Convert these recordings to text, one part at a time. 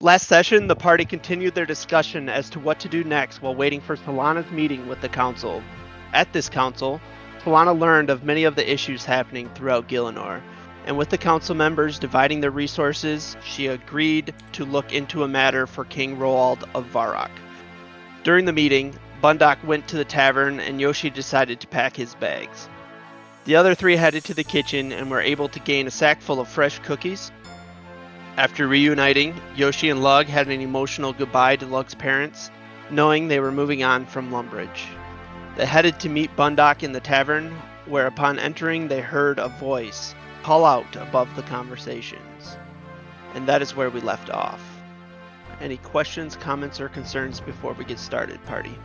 Last session, the party continued their discussion as to what to do next while waiting for Solana's meeting with the council. At this council, Solana learned of many of the issues happening throughout Gielinor, and with the council members dividing their resources, she agreed to look into a matter for King Roald of Varrock. During the meeting, Bundock went to the tavern and Yoshi decided to pack his bags. The other three headed to the kitchen and were able to gain a sack full of fresh cookies. After reuniting, Yoshi and Lug had an emotional goodbye to Lug's parents, knowing they were moving on from Lumbridge. They headed to meet Bundock in the tavern, where upon entering they heard a voice call out above the conversations. And that is where we left off. Any questions, comments, or concerns before we get started, party?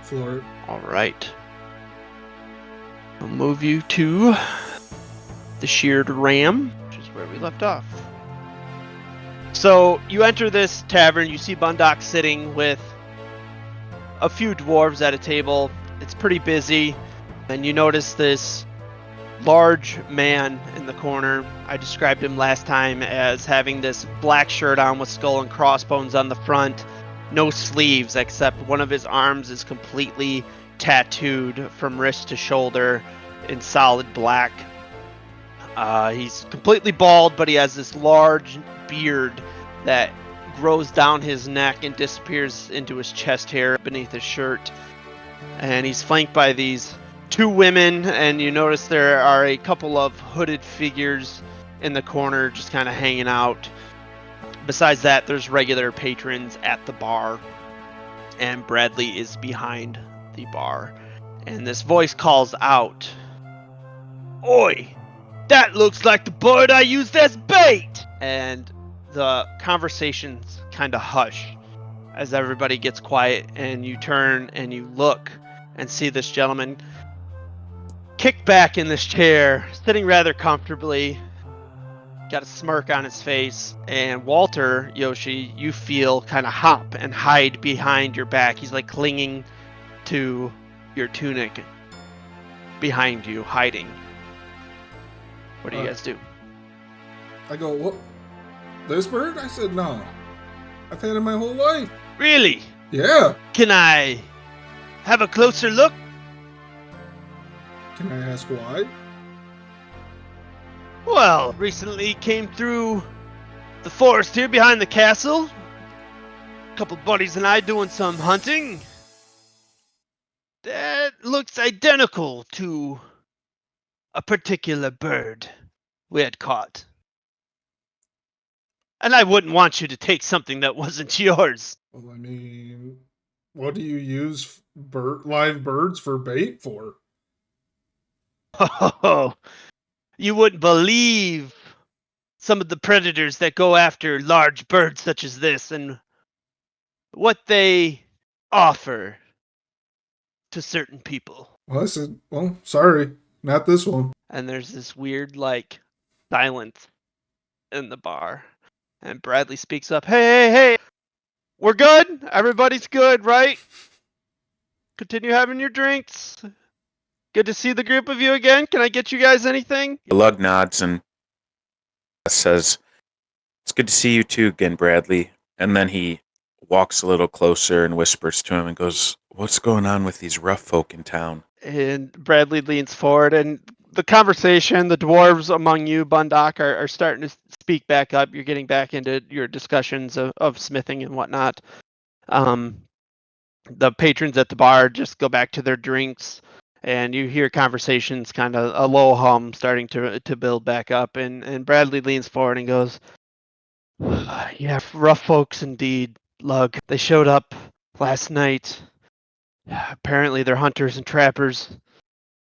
Floor. Alright. I'll move you to the Sheared Ram, which is where we left off. So, you enter this tavern, you see Bundock sitting with a few dwarves at a table. It's pretty busy, and you notice this large man in the corner. I described him last time as having this black shirt on with skull and crossbones on the front, no sleeves except one of his arms is completely tattooed from wrist to shoulder in solid black. He's completely bald, but he has this large beard that grows down his neck and disappears into his chest hair beneath his shirt. And he's flanked by these two women, and you notice there are a couple of hooded figures in the corner just kind of hanging out. Besides that, there's regular patrons at the bar, and Bradley is behind the bar. And this voice calls out, "Oi! That looks like the bird I used as bait!" And the conversations kind of hush as everybody gets quiet, and you turn and you look and see this gentleman kicked back in this chair, sitting rather comfortably, got a smirk on his face. And Walter, Yoshi, you feel kind of hop and hide behind your back. He's like clinging to your tunic behind you, hiding. What do you guys do? I go, what? This bird? I said, no. I've had it my whole life. Really? Yeah. Can I have a closer look? Can I ask why? Well, recently came through the forest here behind the castle. A couple buddies and I doing some hunting. That looks identical to a particular bird we had caught. And I wouldn't want you to take something that wasn't yours. Well, I mean, what do you use live birds for bait for? Oh, you wouldn't believe some of the predators that go after large birds such as this and what they offer to certain people. Well, I said, well, sorry, not this one. And there's this weird, silence in the bar. And Bradley speaks up, hey, we're good? Everybody's good, right? Continue having your drinks. Good to see the group of you again. Can I get you guys anything? Lug nods and says, "It's good to see you too again, Bradley." And then he walks a little closer and whispers to him and goes, "What's going on with these rough folk in town?" And Bradley leans forward, and the conversation, the dwarves among you, Bundock, are starting to speak back up. You're getting back into your discussions of smithing and whatnot. The patrons at the bar just go back to their drinks, and you hear conversations, kind of a low hum starting to build back up. And Bradley leans forward and goes, "Yeah, rough folks indeed, Lug. They showed up last night. Apparently they're hunters and trappers.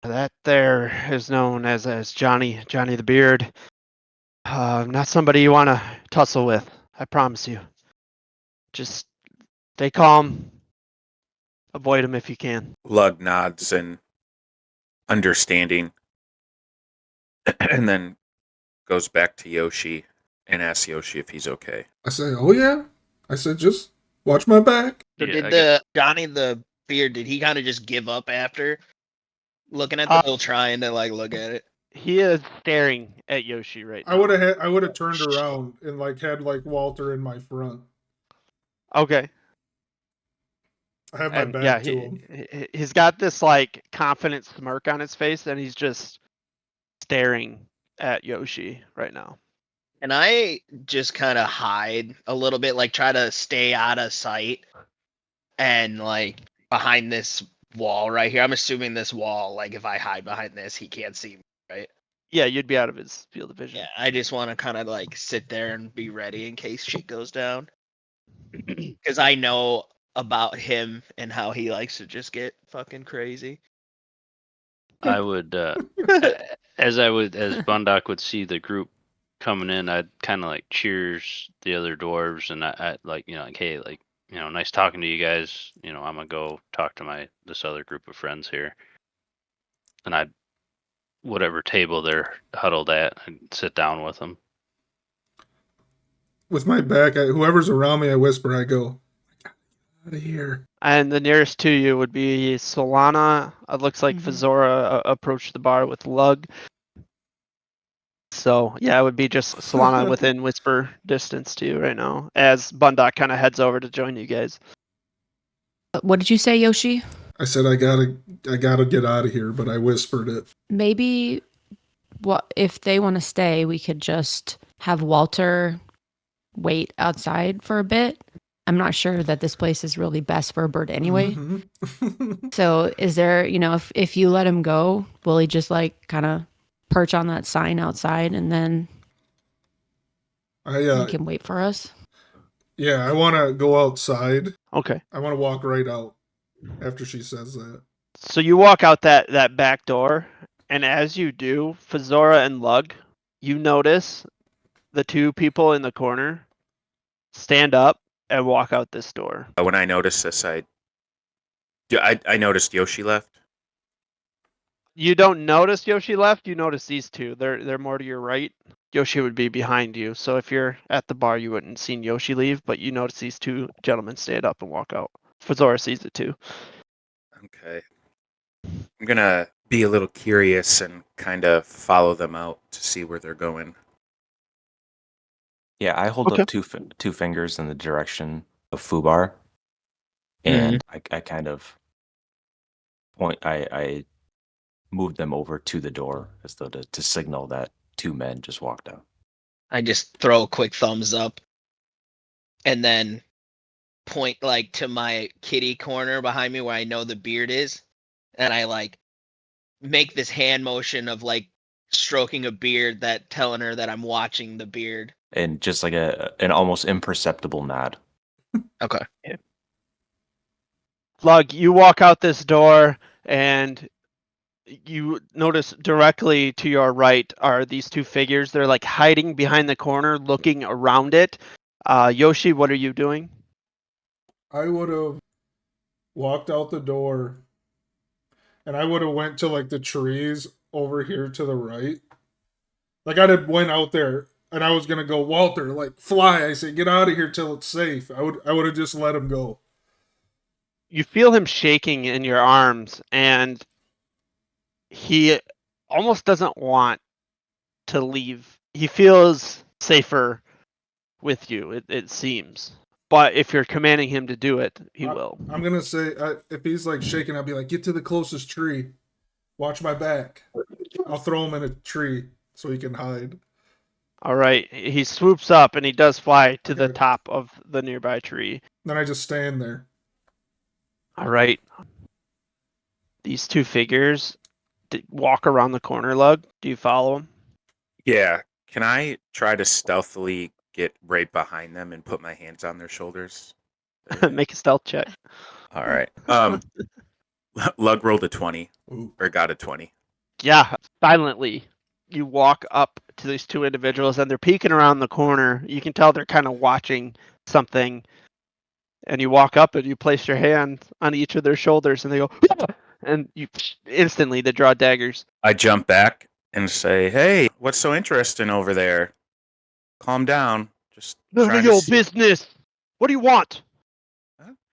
That there is known as Johnny the Beard. Not somebody you want to tussle with, I promise you. Just stay calm. Avoid him if you can." Lug nods in understanding and then goes back to Yoshi and asks Yoshi if he's okay. I say, oh yeah. I said, just watch my back. So Yeah, did Johnny the Beard, did he kind of just give up after looking at the bill, trying to look at it? He is staring at Yoshi right now. I would have turned around and had Walter in my front. Okay. I have my And back yeah, to him. he's got this like confident smirk on his face, and he's just staring at Yoshi right now. And I just kind of hide a little bit, like try to stay out of sight, and like behind this wall right here. I'm assuming this wall, like if I hide behind this, he can't see me, right? Yeah, you'd be out of his field of vision. Yeah, I just want to kind of like sit there and be ready in case shit goes down. Because I know about him and how he likes to just get fucking crazy. I would, as Bundock would see the group coming in, I'd kind of like cheers the other dwarves, and I like, like, hey, like, nice talking to you guys. I'm gonna go talk to this other group of friends here, and I'd whatever table they're huddled at, I'd sit down with them. With my back, whoever's around me, I whisper, I go, out of here. And the nearest to you would be Solana. It looks like Fazora approached the bar with Lug. So yeah, it would be just Solana within whisper distance to you right now, as Bundock kind of heads over to join you guys. What did you say, Yoshi? I said I gotta get out of here, but I whispered it. Maybe if they want to stay, we could just have Walter wait outside for a bit. I'm not sure that this place is really best for a bird anyway. Mm-hmm. So is there, if you let him go, will he just like kind of perch on that sign outside and then he can wait for us? Yeah, I want to go outside. Okay. I want to walk right out after she says that. So you walk out that back door, and as you do, Fazora and Lug, you notice the two people in the corner stand up and walk out this door. When I noticed this, I noticed Yoshi left. You don't notice Yoshi left. You notice these two. They're more to your right. Yoshi would be behind you. So if you're at the bar, you wouldn't have seen Yoshi leave, but you notice these two gentlemen stand up and walk out. Fazora sees it too. Okay. I'm gonna be a little curious and kind of follow them out to see where they're going. Yeah, I hold Okay. up two fingers in the direction of Fubar, and I kind of point. I moved them over to the door as though to signal that two men just walked out. I just throw a quick thumbs up, and then point like to my kitty corner behind me where I know the beard is, and I like make this hand motion of like stroking a beard, that telling her that I'm watching the beard. And just like an almost imperceptible nod. Okay. Lug, you walk out this door and you notice directly to your right are these two figures. They're like hiding behind the corner, looking around it. Yoshi, what are you doing? I would have walked out the door, and I would have went to like the trees over here to the right. Like I'd have went out there, and I was gonna go, Walter, like fly. I say, get out of here till it's safe. I would have just let him go. You feel him shaking in your arms, and he almost doesn't want to leave. He feels safer with you, it seems. But if you're commanding him to do it, he will. I'm gonna say, if he's like shaking, I'll be like, get to the closest tree. Watch my back. I'll throw him in a tree so he can hide. All right. He swoops up and he does fly to the top of the nearby tree. Then I just stand there. All right. These two figures walk around the corner, Lug. Do you follow them? Yeah. Can I try to stealthily get right behind them and put my hands on their shoulders? Make a stealth check. All right. Lug rolled a 20. Ooh. Or got a 20. Yeah. Silently, you walk up to these two individuals and they're peeking around the corner. You can tell they're kind of watching something. And you walk up and you place your hand on each of their shoulders and they go, and you instantly they draw daggers. I jump back and say, hey, what's so interesting over there? Calm down. Just None trying of to your see- business. What do you want?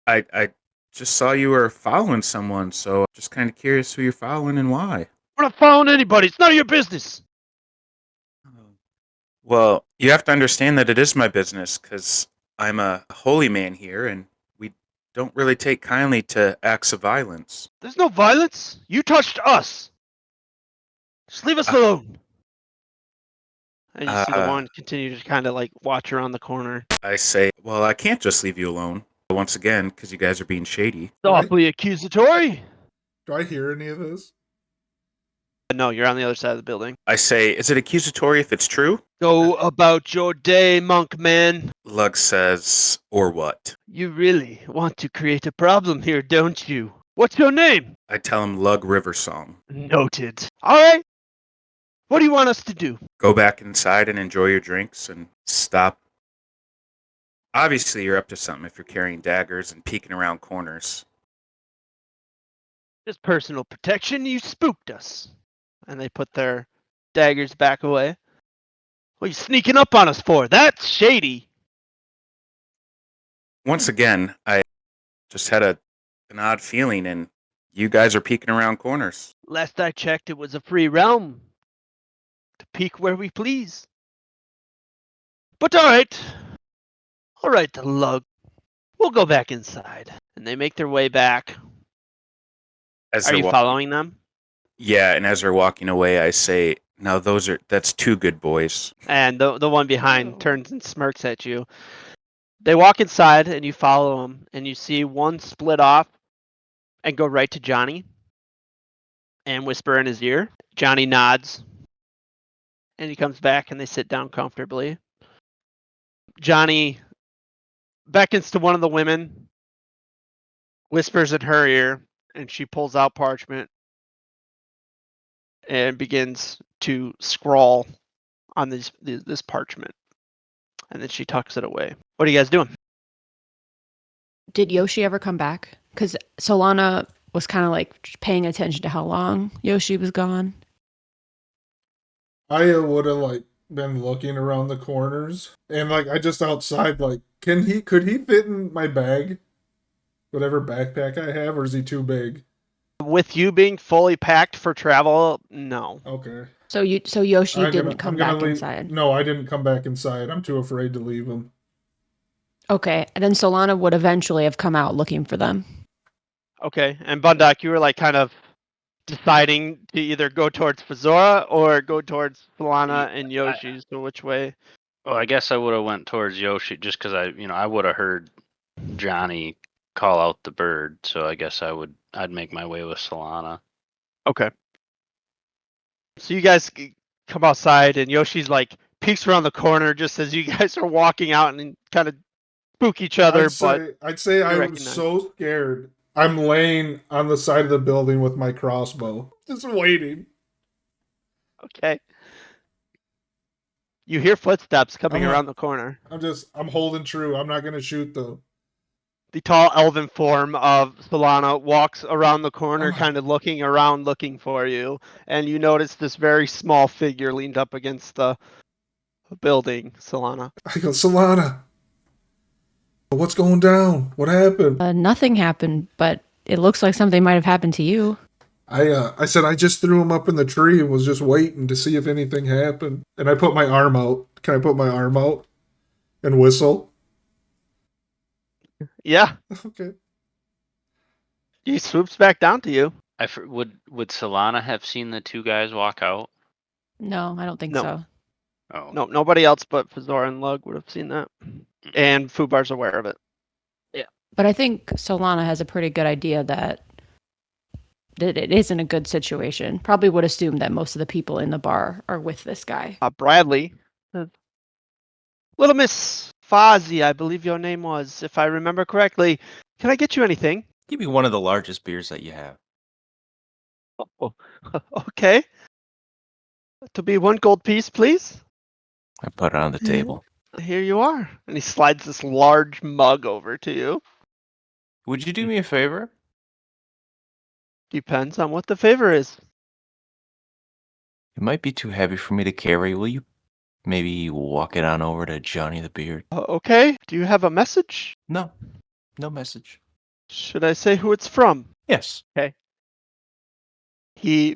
I just saw you were following someone, so just kind of curious who you're following and why. We're not following anybody. It's none of your business. Well, you have to understand that it is my business, because I'm a holy man here, and we don't really take kindly to acts of violence. There's no violence. You touched us. Just leave us alone. And you see the one continue to kind of like watch around the corner. I say, well, I can't just leave you alone. Once again, because you guys are being shady. Awfully accusatory. Do I hear any of this? No, you're on the other side of the building. I say, is it accusatory if it's true? Go about your day, monk man. Lug says, or what? You really want to create a problem here, don't you? What's your name? I tell him Lug River Song. Noted. All right. What do you want us to do? Go back inside and enjoy your drinks and stop. Obviously, you're up to something if you're carrying daggers and peeking around corners. Just personal protection. You spooked us. And they put their daggers back away. What are you sneaking up on us for? That's shady. Once again, I just had an odd feeling, and you guys are peeking around corners. Last I checked, it was a free realm. To peek where we please. But all right, Lug. We'll go back inside. And they make their way back. As Are they're you following them? Yeah, and as they're walking away, I say, now that's two good boys. And the one behind turns and smirks at you. They walk inside and you follow them. And you see one split off and go right to Johnny. And whisper in his ear. Johnny nods. And he comes back and they sit down comfortably. Johnny beckons to one of the women. Whispers in her ear. And she pulls out parchment. And begins to scrawl on this parchment. And then she tucks it away. What are you guys doing? Did Yoshi ever come back? Because Solana was kind of like paying attention to how long Yoshi was gone. I would have like been looking around the corners, and like I just outside. Like, could he fit in my bag, whatever backpack I have, or is he too big? With you being fully packed for travel, no. Okay. So Yoshi didn't come back inside. No, I didn't come back inside. I'm too afraid to leave him. Okay, and then Solana would eventually have come out looking for them. Okay, and Bundock, you were like kind of deciding to either go towards Fazora or go towards Solana and Yoshi. So which way? Well, I guess I would have went towards Yoshi just because I would have heard Johnny call out the bird. So I guess I'd make my way with Solana. Okay. So you guys come outside and Yoshi's like peeks around the corner just as you guys are walking out and kind of spook each other. I'd say I was so scared. I'm laying on the side of the building with my crossbow, just waiting. Okay. You hear footsteps coming around the corner. I'm holding true. I'm not going to shoot though. The tall elven form of Solana walks around the corner, kind of looking around, looking for you. And you notice this very small figure leaned up against the building, Solana. I go, Solana, what's going down? What happened? Nothing happened, but it looks like something might have happened to you. I said I just threw him up in the tree and was just waiting to see if anything happened. And I put my arm out. Can I put my arm out and whistle? Yeah. Okay. He swoops back down to you. Would Solana have seen the two guys walk out? No, I don't think No. so. Oh. No, nobody else but Fazora and Lug would have seen that. And Fubar's aware of it. Yeah. But I think Solana has a pretty good idea that it isn't a good situation. Probably would assume that most of the people in the bar are with this guy. Bradley. Little Miss Fozzie, I believe your name was, if I remember correctly. Can I get you anything? Give me one of the largest beers that you have. Oh, okay. To be 1 gold piece, please. I put it on the table. Here you are. And he slides this large mug over to you. Would you do me a favor? Depends on what the favor is. It might be too heavy for me to carry. Will you maybe walk it on over to Johnny the Beard? Okay. Do you have a message? No. No message. Should I say who it's from? Yes. Okay. He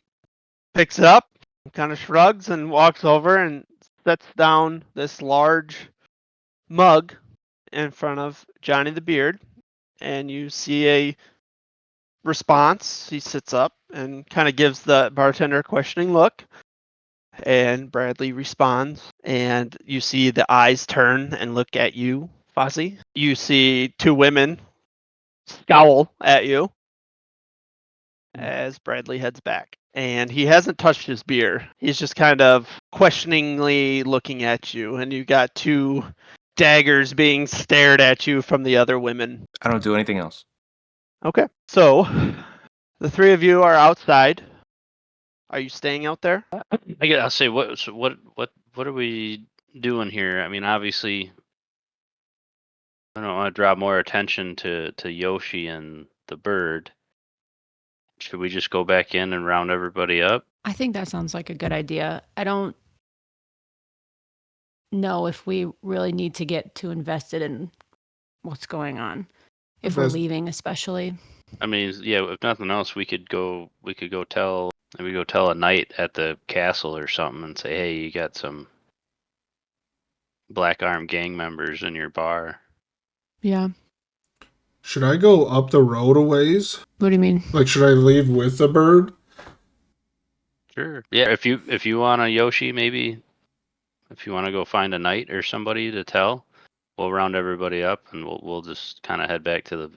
picks it up, kind of shrugs, and walks over and sets down this large mug in front of Johnny the Beard, and you see a response. He sits up and kind of gives the bartender a questioning look. And Bradley responds, and you see the eyes turn and look at you, Fozzie. You see two women scowl at you as Bradley heads back. And he hasn't touched his beer. He's just kind of questioningly looking at you, and you got two daggers being stared at you from the other women. I don't do anything else. Okay. So, the three of you are outside. Are you staying out there? I'll say what are we doing here? I mean, obviously, I don't want to draw more attention to Yoshi and the bird. Should we just go back in and round everybody up? I think that sounds like a good idea. I don't know if we really need to get too invested in what's going on. If we're Invest- leaving, especially. I mean, yeah. If nothing else, we could go tell a knight at the castle or something and say, hey, you got some black arm gang members in your bar. Yeah. Should I go up the road a ways? What do you mean? Like, should I leave with the bird? Sure. Yeah. If you want a Yoshi, maybe if you want to go find a knight or somebody to tell, we'll round everybody up and we'll just kind of head back to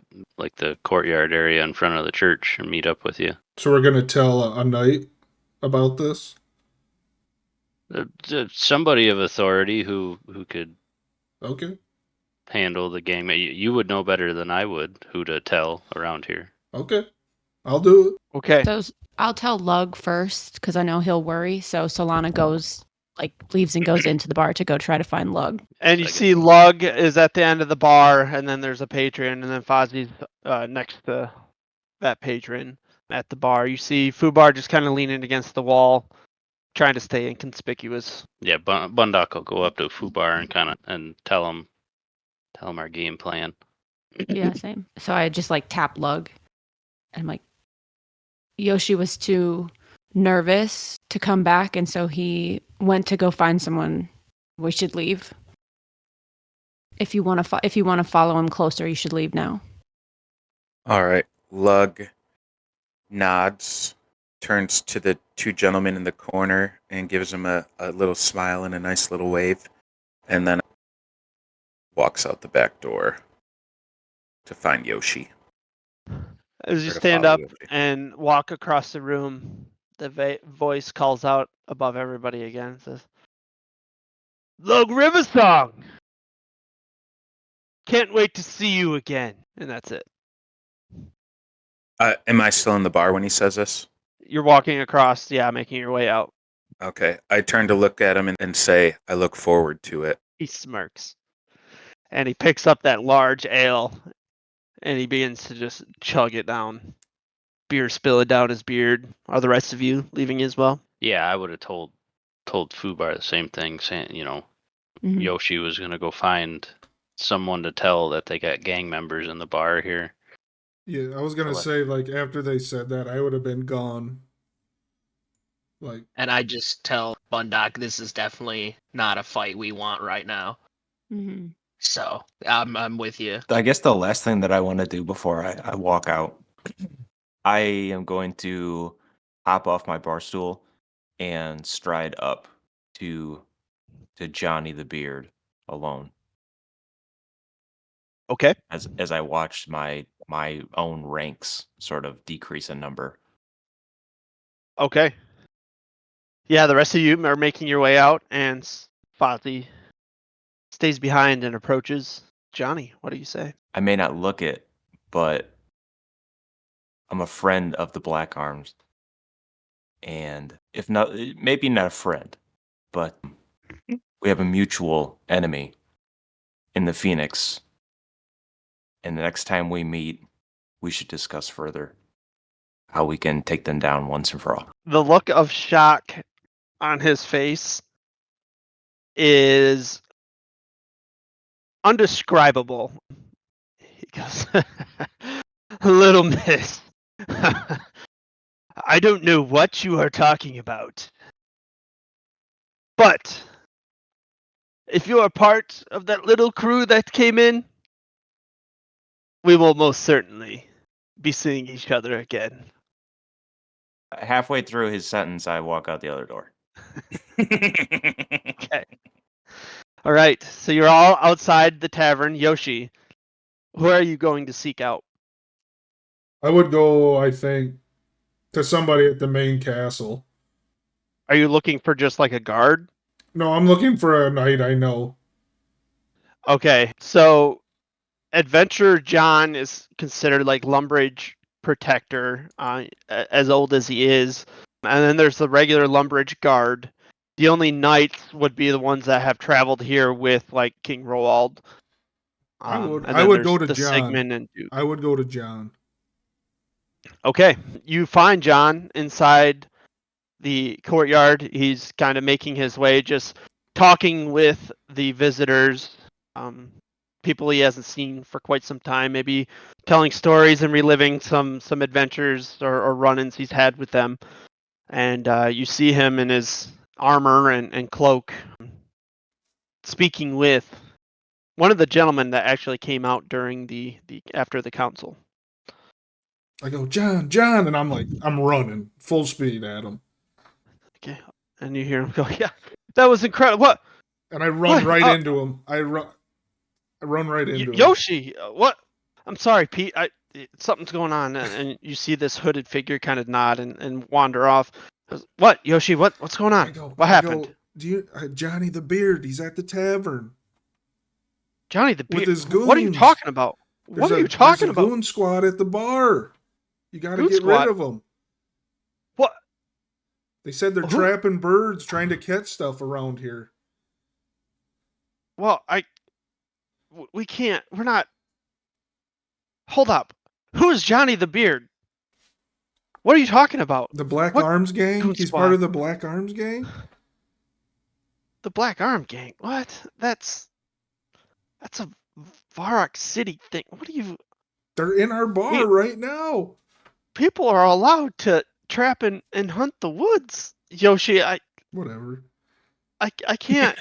the courtyard area in front of the church and meet up with you. So we're gonna tell a knight about this? Somebody of authority who could Okay. handle the gang. You would know better than I would who to tell around here. Okay. I'll do it. Okay. So I'll tell Lug first because I know he'll worry. So Solana leaves and goes into the bar to go try to find Lug. And you Like it. see Lug is at the end of the bar, and then there's a patron, and then Fozzie's next to that patron at the bar. You see Fubar just kind of leaning against the wall, trying to stay inconspicuous. Yeah, Bundock will go up to Fubar and tell him our game plan. Yeah, same. So I just tap Lug. And I'm like, Yoshi was too nervous to come back, and so he went to go find someone. We should leave. If you want to follow him closer, you should leave now. All right. Lug nods, turns to the two gentlemen in the corner, and gives them a little smile and a nice little wave, and then walks out the back door to find Yoshi. As you Or to stand follow up Yoshi. and walk across the room, the voice calls out above everybody again. It says, Lug Riversong! Can't wait to see you again. And that's it. Am I still in the bar when he says this? You're walking across, making your way out. Okay. I turn to look at him and say, I look forward to it. He smirks. And he picks up that large ale and he begins to just chug it down. Beer spilling down his beard. Are the rest of you leaving as well? Yeah, I would have told Fubar the same thing, saying, Mhm. Yoshi was gonna go find someone to tell that they got gang members in the bar here. Yeah, I was gonna say, after they said that, I would have been gone. And I just tell Bundock this is definitely not a fight we want right now. Mm-hmm. So I'm with you. I guess the last thing that I want to do before I walk out, I am going to hop off my bar stool and stride up to Johnny the Beard alone. Okay. As I watched my own ranks sort of decrease in number. Okay. Yeah, the rest of you are making your way out, and Fozzie stays behind and approaches. Johnny, what do you say? I may not look it, but I'm a friend of the Black Arms. And if not, maybe not a friend, but we have a mutual enemy in the Phoenix. And the next time we meet, we should discuss further how we can take them down once and for all. The look of shock on his face is undescribable. He goes, Little miss, I don't know what you are talking about. But if you are part of that little crew that came in, we will most certainly be seeing each other again. Halfway through his sentence, I walk out the other door. Okay. All right. So you're all outside the tavern. Yoshi, who are you going to seek out? I would go, I think, to somebody at the main castle. Are you looking for just like a guard? No, I'm looking for a knight I know. Okay. So Adventurer John is considered like Lumbridge protector, as old as he is. And then there's the regular Lumbridge guard. The only knights would be the ones that have traveled here with like King Roald. I would And then go there's to the John. Sigmund and Duke. I would go to John. Okay, you find John inside the courtyard. He's kind of making his way, just talking with the visitors, people he hasn't seen for quite some time. Maybe telling stories and reliving some adventures or run-ins he's had with them. And you see him in his armor and cloak, speaking with one of the gentlemen that actually came out during the after the council. I go, John, and I'm running full speed at him. Okay, and you hear him go, "Yeah, that was incredible. What?" And I run What? right into him. I run right into him. Yoshi, what? I'm sorry, Pete. Something's going on, and you see this hooded figure kind of nod and wander off. What, Yoshi? What's going on? What happened? Do you, Johnny the Beard? He's at the tavern. Johnny the with Beard. his goons. What are you talking about? What are you talking there's a about? goon squad at the bar. You got to Goon get squad? rid of them. What? They said they're Who? trapping birds, trying to catch stuff around here. Well, we can't. We're not. Hold up. Who is Johnny the Beard? What are you talking about? The Black What Arms Gang? goon He's squad? part of the Black Arms Gang? The Black Arm Gang. What? That's a Varrock City thing. What do you? They're in our bar right now. People are allowed to trap and hunt the woods. Yoshi, Whatever. I can't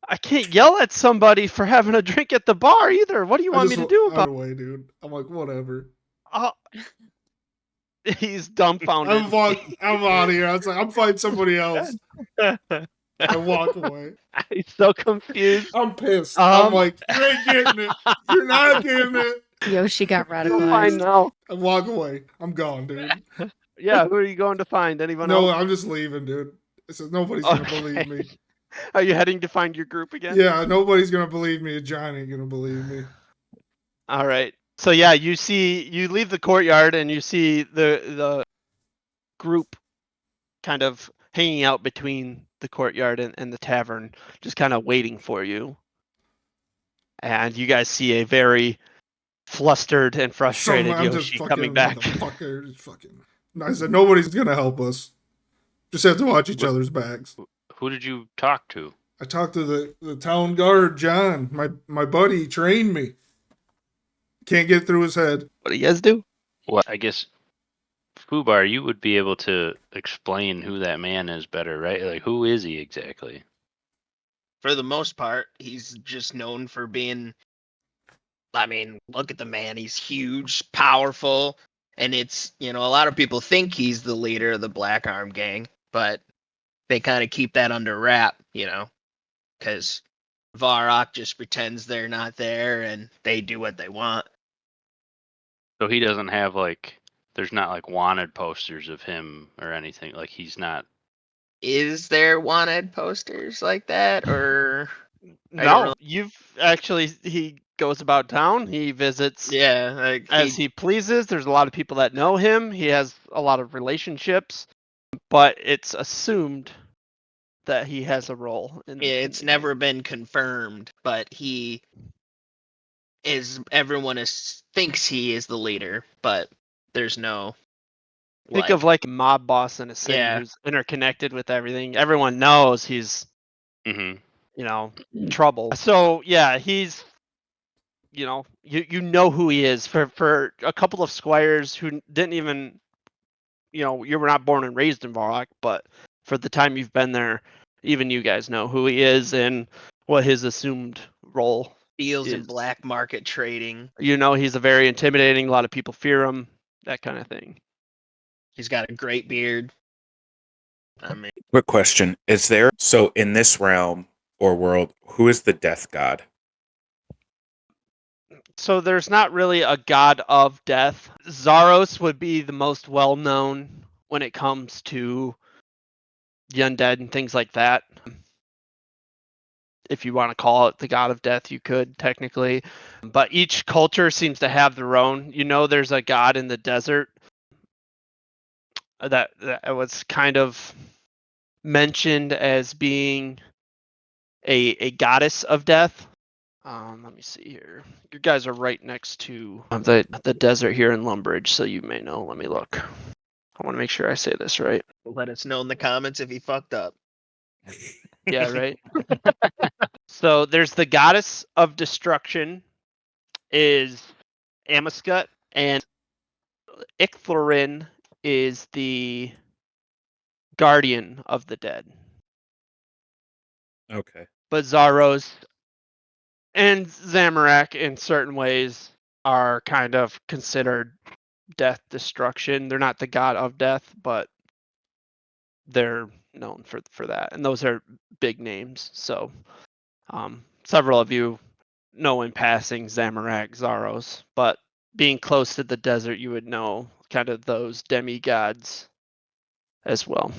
I can't yell at somebody for having a drink at the bar either. What do you want me to do Out about of the way, dude. I'm like, whatever. it? He's dumbfounded. I'm out of here. I was like, I'm fighting somebody else. I walk away. He's so confused. I'm pissed. I'm like, you ain't getting it. You're not getting it. Yoshi got Fine radicalized. now. I walk away. I'm gone, dude. Yeah, who are you going to find? Anyone No, else? I'm just leaving, dude. It says nobody's gonna believe me. Are you heading to find your group again? Yeah, nobody's gonna believe me. John ain't gonna believe me. All right. So yeah, you leave the courtyard and you see the group kind of hanging out between the courtyard and the tavern, just kind of waiting for you. And you guys see a very flustered and frustrated I'm Yoshi coming back. Motherfucker, just fucking. I said nobody's gonna help us. Just have to watch each other's backs. Who did you talk to? I talked to the town guard, John. My buddy trained me. Can't get through his head. What do you guys do? Well, I guess Fubar, you would be able to explain who that man is better, right? Like, who is he exactly? For the most part, he's just known for being. I mean, look at the man. He's huge, powerful, and it's, a lot of people think he's the leader of the Black Arm Gang, but they kind of keep that under wrap, because Varrock just pretends they're not there and they do what they want. So he doesn't have there's not wanted posters of him or anything. Like, he's not. Is there wanted posters like that, or? No, he goes about town. He visits as he pleases. There's a lot of people that know him. He has a lot of relationships, but it's assumed that he has a role. It's never been confirmed, but everyone thinks he is the leader, but there's no. Think of like a mob boss in a city who's interconnected with everything. Everyone knows he's, trouble. So yeah, he's, you know who he is. For a couple of squires who didn't even, you were not born and raised in Varrock, but for the time you've been there, even you guys know who he is and what his assumed role Deals in is. black market trading. You know, he's a very intimidating. A lot of people fear him. That kind of thing. He's got a great beard. I mean, Quick question: is there so in this realm or world, who is the death god? So there's not really a god of death. Zaros would be the most well known when it comes to the undead and things like that. If you want to call it the god of death, you could technically. But each culture seems to have their own. You know, there's a god in the desert that was kind of mentioned as being a goddess of death. Let me see here. You guys are right next to the desert here in Lumbridge, so you may know. Let me look. I want to make sure I say this right. let us know in the comments if he fucked up. Yeah, right. So there's the goddess of destruction is Amaskut, and Icthlorin is the guardian of the dead. Okay. But Zaros and Zamorak in certain ways are kind of considered death destruction. They're not the god of death, but they're known for that. And those are big names. So several of you know in passing Zamorak, Zaros, but being close to the desert, you would know kind of those demigods as well.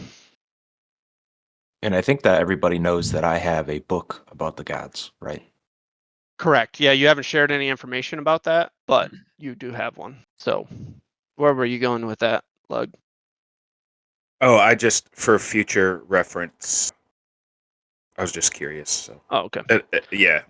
And I think that everybody knows that I have a book about the gods, right? Correct. Yeah, you haven't shared any information about that, but you do have one. So where were you going with that, Lug? Oh, I just for future reference. I was just curious. So Oh, okay. yeah.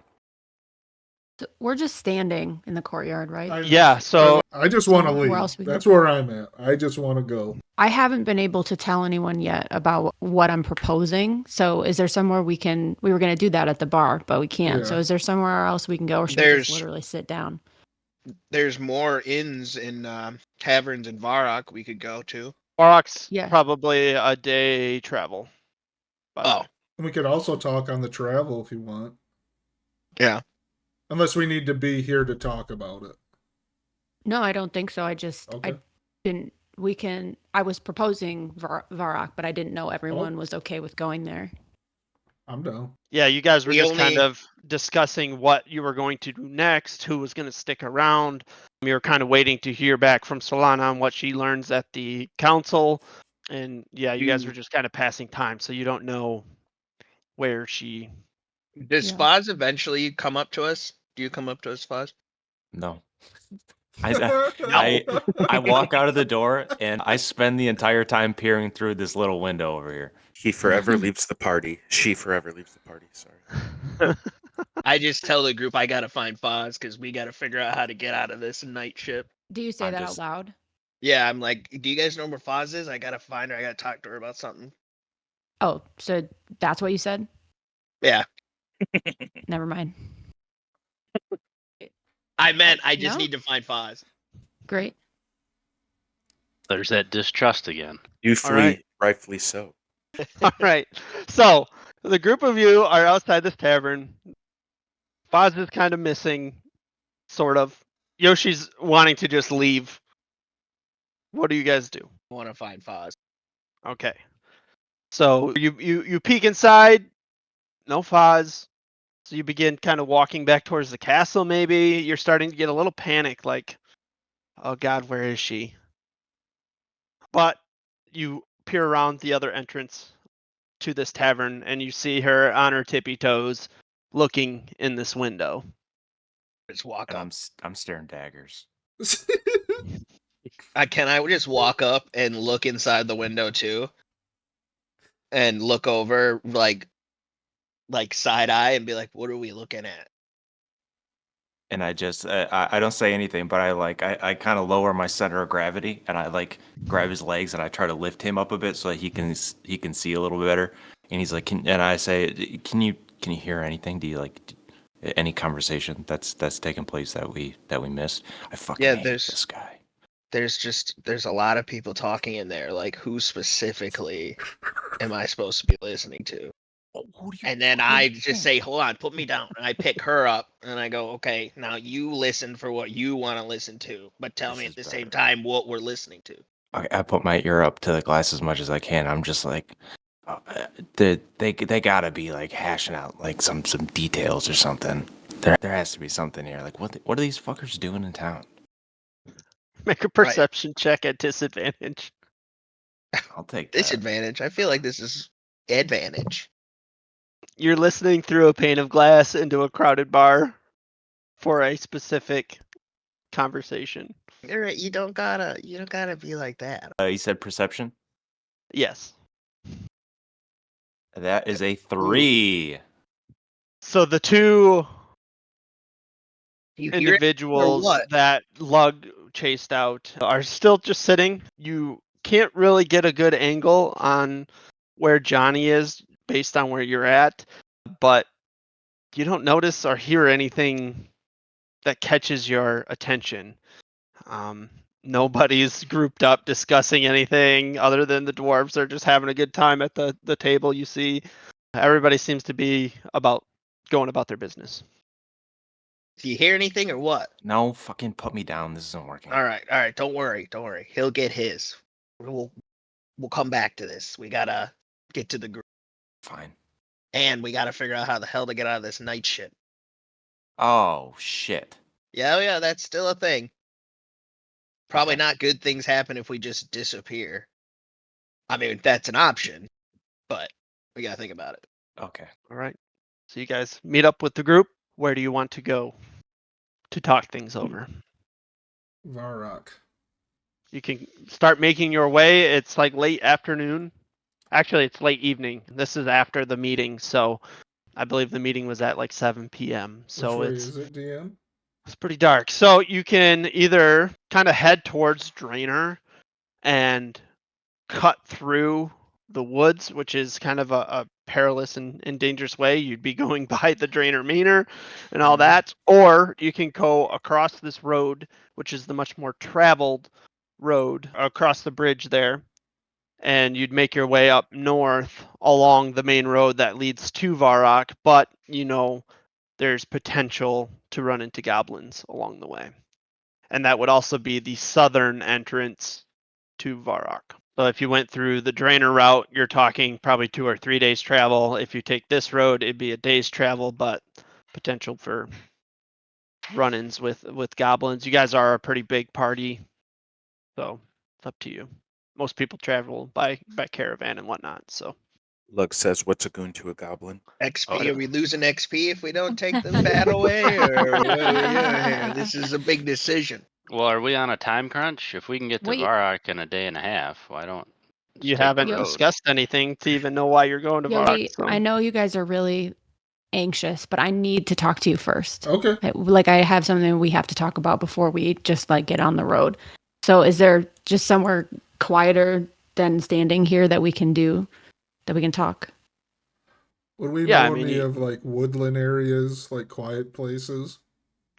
So we're just standing in the courtyard, right? Yeah, so I just want to where leave. else we go? That's where I'm at. I just want to go. I haven't been able to tell anyone yet about what I'm proposing. So is there somewhere we were going to do that at the bar, but we can't. Yeah. So is there somewhere else we can go, or should we There's- just literally sit down? There's more inns and taverns in Varrock we could go to. Varrock's Yeah. probably a day travel. by the Oh, way. We could also talk on the travel if you want. yeah. Unless we need to be here to talk about it. No, I don't think so. I just, Okay. I didn't, I was proposing Varrock, but I didn't know everyone was okay with going there. I'm down. Yeah, you guys were We just kind only- of discussing what you were going to do next, who was going to stick around. You were kind of waiting to hear back from Solana on what she learns at the council. And yeah, you guys were just kind of passing time, so you don't know where she. Does Yeah. Foz eventually come up to us? Do you come up to us, Foz? No. I walk out of the door and I spend the entire time peering through this little window over here. He forever leaves the party. She forever leaves the party. Sorry. I just tell the group I gotta find Foz because we gotta figure out how to get out of this night ship. Do you say I'm that just- out loud? Yeah, I'm like, do you guys know where Foz is? I gotta find her. I gotta talk to her about something. Oh, so that's what you said? Yeah, Never mind. I meant I just No? need to find Foz. Great. There's that distrust again. You three, right. rightfully so. All right. So the group of you are outside this tavern. Foz is kind of missing, sort of. Yoshi's wanting to just leave. What do you guys do? I want to find Foz. Okay. So you peek inside. No Foz. So you begin kind of walking back towards the castle. Maybe you're starting to get a little panic, like, "Oh God, where is she?" But you peer around the other entrance to this tavern, and you see her on her tippy toes, looking in this window. Just walk And up. I'm staring daggers. Can I just walk up and look inside the window too, and look over like side eye and be like, "What are we looking at?" And I just I don't say anything, but I kind of lower my center of gravity and I like grab his legs and I try to lift him up a bit so that he can see a little bit better. And he's like, and I say, can you hear anything? Do you like any conversation that's taken place that we missed? I fucking Yeah, hate there's- this guy. There's a lot of people talking in there. Like, who specifically am I supposed to be listening to? Who do you And then fucking I think? just say, hold on, put me down. And I pick her up and I go, okay, now you listen for what you want to listen to, but tell This me is at the same better. time what we're listening to. Okay, I put my ear up to the glass as much as I can. I'm just like, they gotta be like hashing out like some details or something. There has to be something here. Like what are these fuckers doing in town? Make a perception check at disadvantage. I'll take that. Disadvantage. I feel like this is advantage. You're listening through a pane of glass into a crowded bar for a specific conversation. You're right. You don't gotta be like that. You said perception. Yes. That is a 3. So the two You hear it or individuals what? that Lug chased out are still just sitting. You can't really get a good angle on where Johnny is based on where you're at, but you don't notice or hear anything that catches your attention. Nobody's grouped up discussing anything other than the dwarves are just having a good time at the table. You see, everybody seems to be going about their business. Do you hear anything or what? No, fucking put me down. This isn't working. All right. Don't worry. He'll get his. We'll come back to this. We gotta get to the group, Fine. and we gotta figure out how the hell to get out of this night shit. Oh shit. Yeah, that's still a thing. Probably Okay. not good things happen if we just disappear. I mean, that's an option, but we gotta think about it. Okay. All right. So you guys meet up with the group. Where do you want to go to talk things over? Varrock. You can start making your way. It's like late afternoon. Actually, it's late evening. This is after the meeting, so I believe the meeting was at like 7 p.m. So Which way it's is it, DM? pretty dark. So you can either kind of head towards Drainer and cut through the woods, which is kind of a perilous and dangerous way. You'd be going by the Drainer Manor and all that. Or you can go across this road, which is the much more traveled road across the bridge there. And you'd make your way up north along the main road that leads to Varrock, but there's potential to run into goblins along the way. And that would also be the southern entrance to Varrock. So if you went through the Drainer route, you're talking probably 2 or 3 days travel. If you take this road, it'd be a day's travel, but potential for run-ins with goblins. You guys are a pretty big party, so it's up to you. Most people travel by caravan and whatnot. So Lug says, "What's a goon to a goblin?" XP, Oh, are we losing XP if we don't take the fat away? Or what are we doing here? This is a big decision. Well, are we on a time crunch? If we can get to Wait. Varrock in a day and a half, why don't just you take the haven't Yo- road? discussed anything to even know why you're going to Varrock. Yogi, So. I know you guys are really anxious, but I need to talk to you first. Okay. I have something we have to talk about before we just like get on the road. So is there just somewhere quieter than standing here that we can talk? Would we Yeah, know I mean, any of like woodland areas, like quiet places?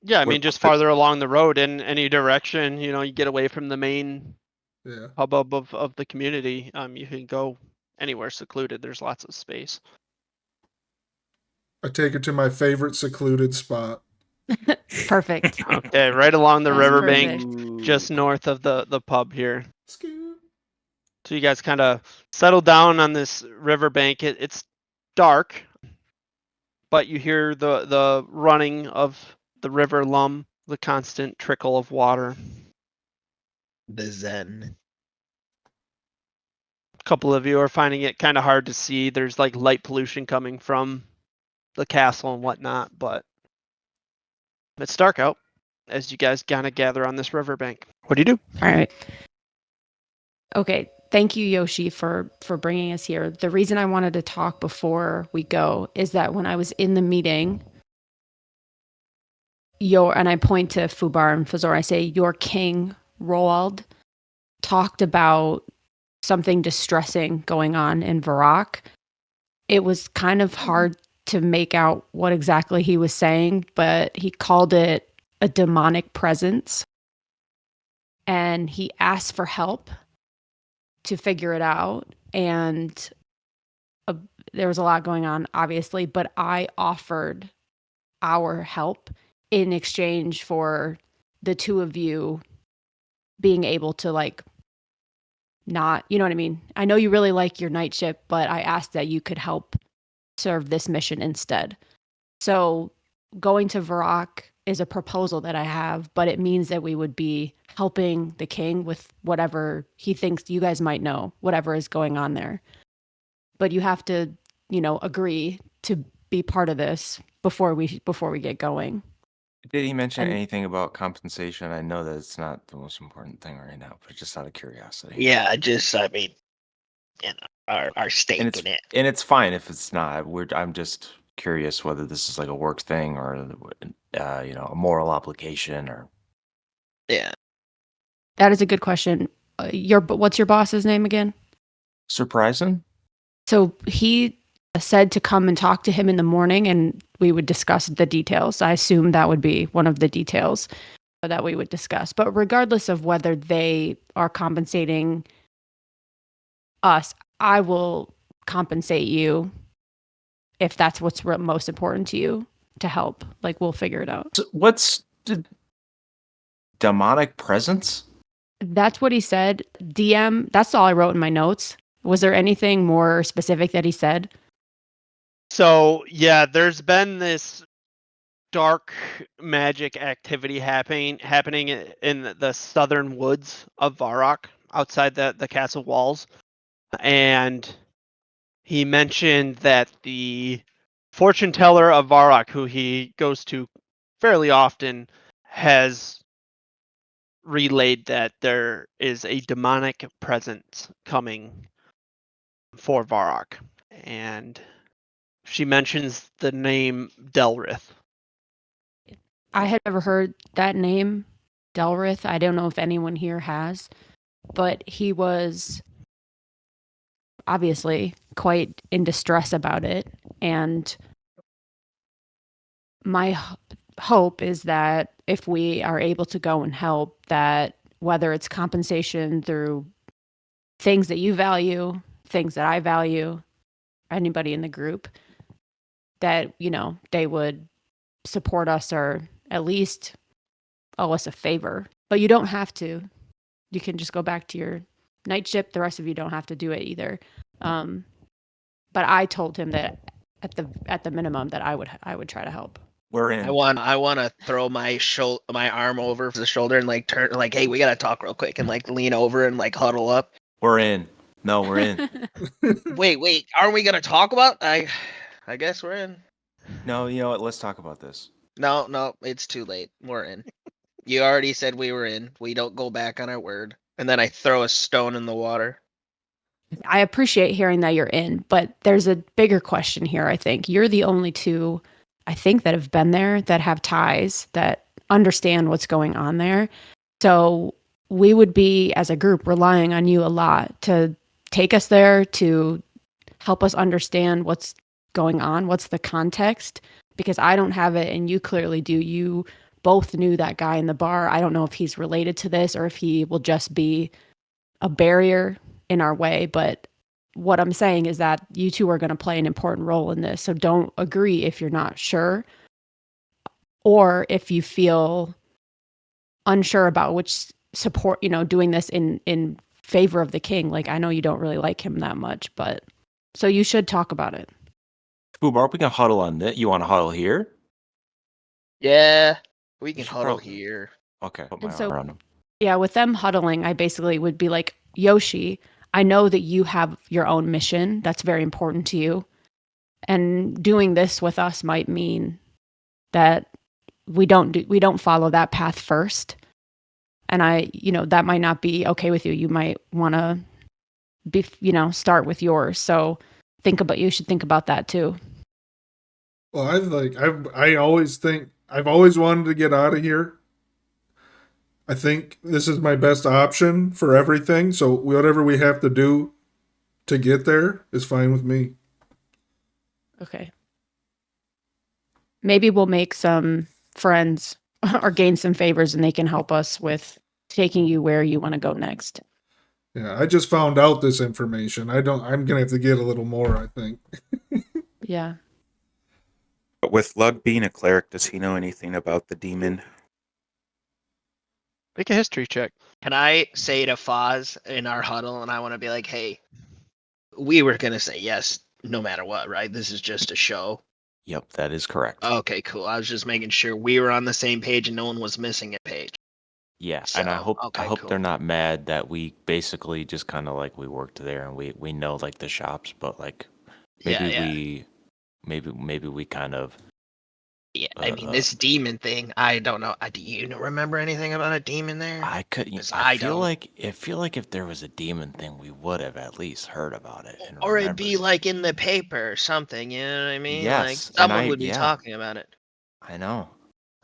Yeah, I What mean, just about farther along the road in any direction, you get away from the main Yeah. hubbub of the community. You can go anywhere secluded. There's lots of space. I take it to my favorite secluded spot. Perfect. Okay, right along the That's riverbank, just north of the pub here. Scoot. So you guys kind of settle down on this riverbank. It's dark, but you hear the running of the river Lum, the constant trickle of water. The Zen. A couple of you are finding it kind of hard to see. There's like light pollution coming from the castle and whatnot, but it's dark out as you guys kind of gather on this riverbank. What do you do? All right. Okay. Thank you, Yoshi, for bringing us here. The reason I wanted to talk before we go is that when I was in the meeting, and I point to Fubar and Fazor, I say, your king, Roald, talked about something distressing going on in Varrock. It was kind of hard to make out what exactly he was saying, but he called it a demonic presence. And he asked for help to figure it out. And there was a lot going on, obviously, but I offered our help in exchange for the two of you being able to like not, you know what I mean? I know you really like your night shift, but I asked that you could help serve this mission instead. So going to Varrock is a proposal that I have, but it means that we would be helping the king with whatever he thinks you guys might know, whatever is going on there. But you have to, agree to be part of this before we get going. Did he mention And- anything about compensation? I know that it's not the most important thing right now, but just out of curiosity. Yeah, I mean, our stake And it's in it. and it's fine if it's not. I'm just curious whether this is like a work thing or a moral obligation or. Yeah. That is a good question. What's your boss's name again? Surprising? So he said to come and talk to him in the morning and we would discuss the details. I assume that would be one of the details that we would discuss. But regardless of whether they are compensating us, I will compensate you if that's what's most important to you to help. Like, we'll figure it out. So what's the demonic presence? That's what he said. DM, that's all I wrote in my notes. Was there anything more specific that he said? So yeah, there's been this dark magic activity happening in the southern woods of Varrock, outside the castle walls, and he mentioned that the fortune teller of Varrock, who he goes to fairly often, has relayed that there is a demonic presence coming for Varrock, and she mentions the name Delrith. I had never heard that name, Delrith. I don't know if anyone here has, but he was obviously quite in distress about it. And my hope is that if we are able to go and help, that whether it's compensation through things that you value, things that I value, anybody in the group, that, they would support us or at least owe us a favor. But you don't have to. You can just go back to your night shift. The rest of you don't have to do it either. But I told him that at the minimum that I would try to help. We're in. I want to throw my arm over the shoulder and like turn like, hey, we gotta talk real quick, and like lean over and like huddle up. We're in. No, we're in. Wait, aren't we gonna talk about? I guess we're in. No, you know what? Let's talk about this. No, it's too late. We're in. You already said we were in. We don't go back on our word. And then I throw a stone in the water. I appreciate hearing that you're in, but there's a bigger question here, I think. You're the only two, I think, that have been there, that have ties, that understand what's going on there. So we would be, as a group, relying on you a lot to take us there, to help us understand what's going on, what's the context, because I don't have it and you clearly do. You both knew that guy in the bar. I don't know if he's related to this or if he will just be a barrier in our way, but what I'm saying is that you two are going to play an important role in this. So don't agree if you're not sure, or if you feel unsure about which support, doing this in favor of the king. Like, I know you don't really like him that much, but so you should talk about it. Foobar, we can huddle on this. You want to huddle here? Yeah, we can should huddle probably- here. Okay. Put my And so- arm around him. Yeah, with them huddling, I basically would be like, Yoshi, I know that you have your own mission that's very important to you. And doing this with us might mean that we don't follow that path first. And that might not be okay with you. You might want to be, start with yours. So you should think about that too. Well, I always think I've always wanted to get out of here. I think this is my best option for everything. So whatever we have to do to get there is fine with me. Okay. Maybe we'll make some friends or gain some favors and they can help us with taking you where you want to go next. Yeah, I just found out this information. I'm gonna have to get a little more, I think. Yeah. But with Lug being a cleric, does he know anything about the demon? Make a history check. Can I say to Foz in our huddle, and I want to be like, hey, we were going to say yes no matter what, right? This is just a show. Yep, that is correct. Okay, cool. I was just making sure we were on the same page and no one was missing a page. Yeah, and I So, hope okay, they're cool. not mad that we basically just kind of like we worked there and we know like the shops, but like maybe Yeah. maybe we kind of Yeah, I mean, this demon thing, I don't know. Do you remember anything about a demon there? I could 'Cause I I feel don't. like if there was a demon thing, we would have at least heard about it and Or it'd be remembered. like in the paper or something, you know what I mean? Like Yes, and someone would be yeah, talking about it. I know.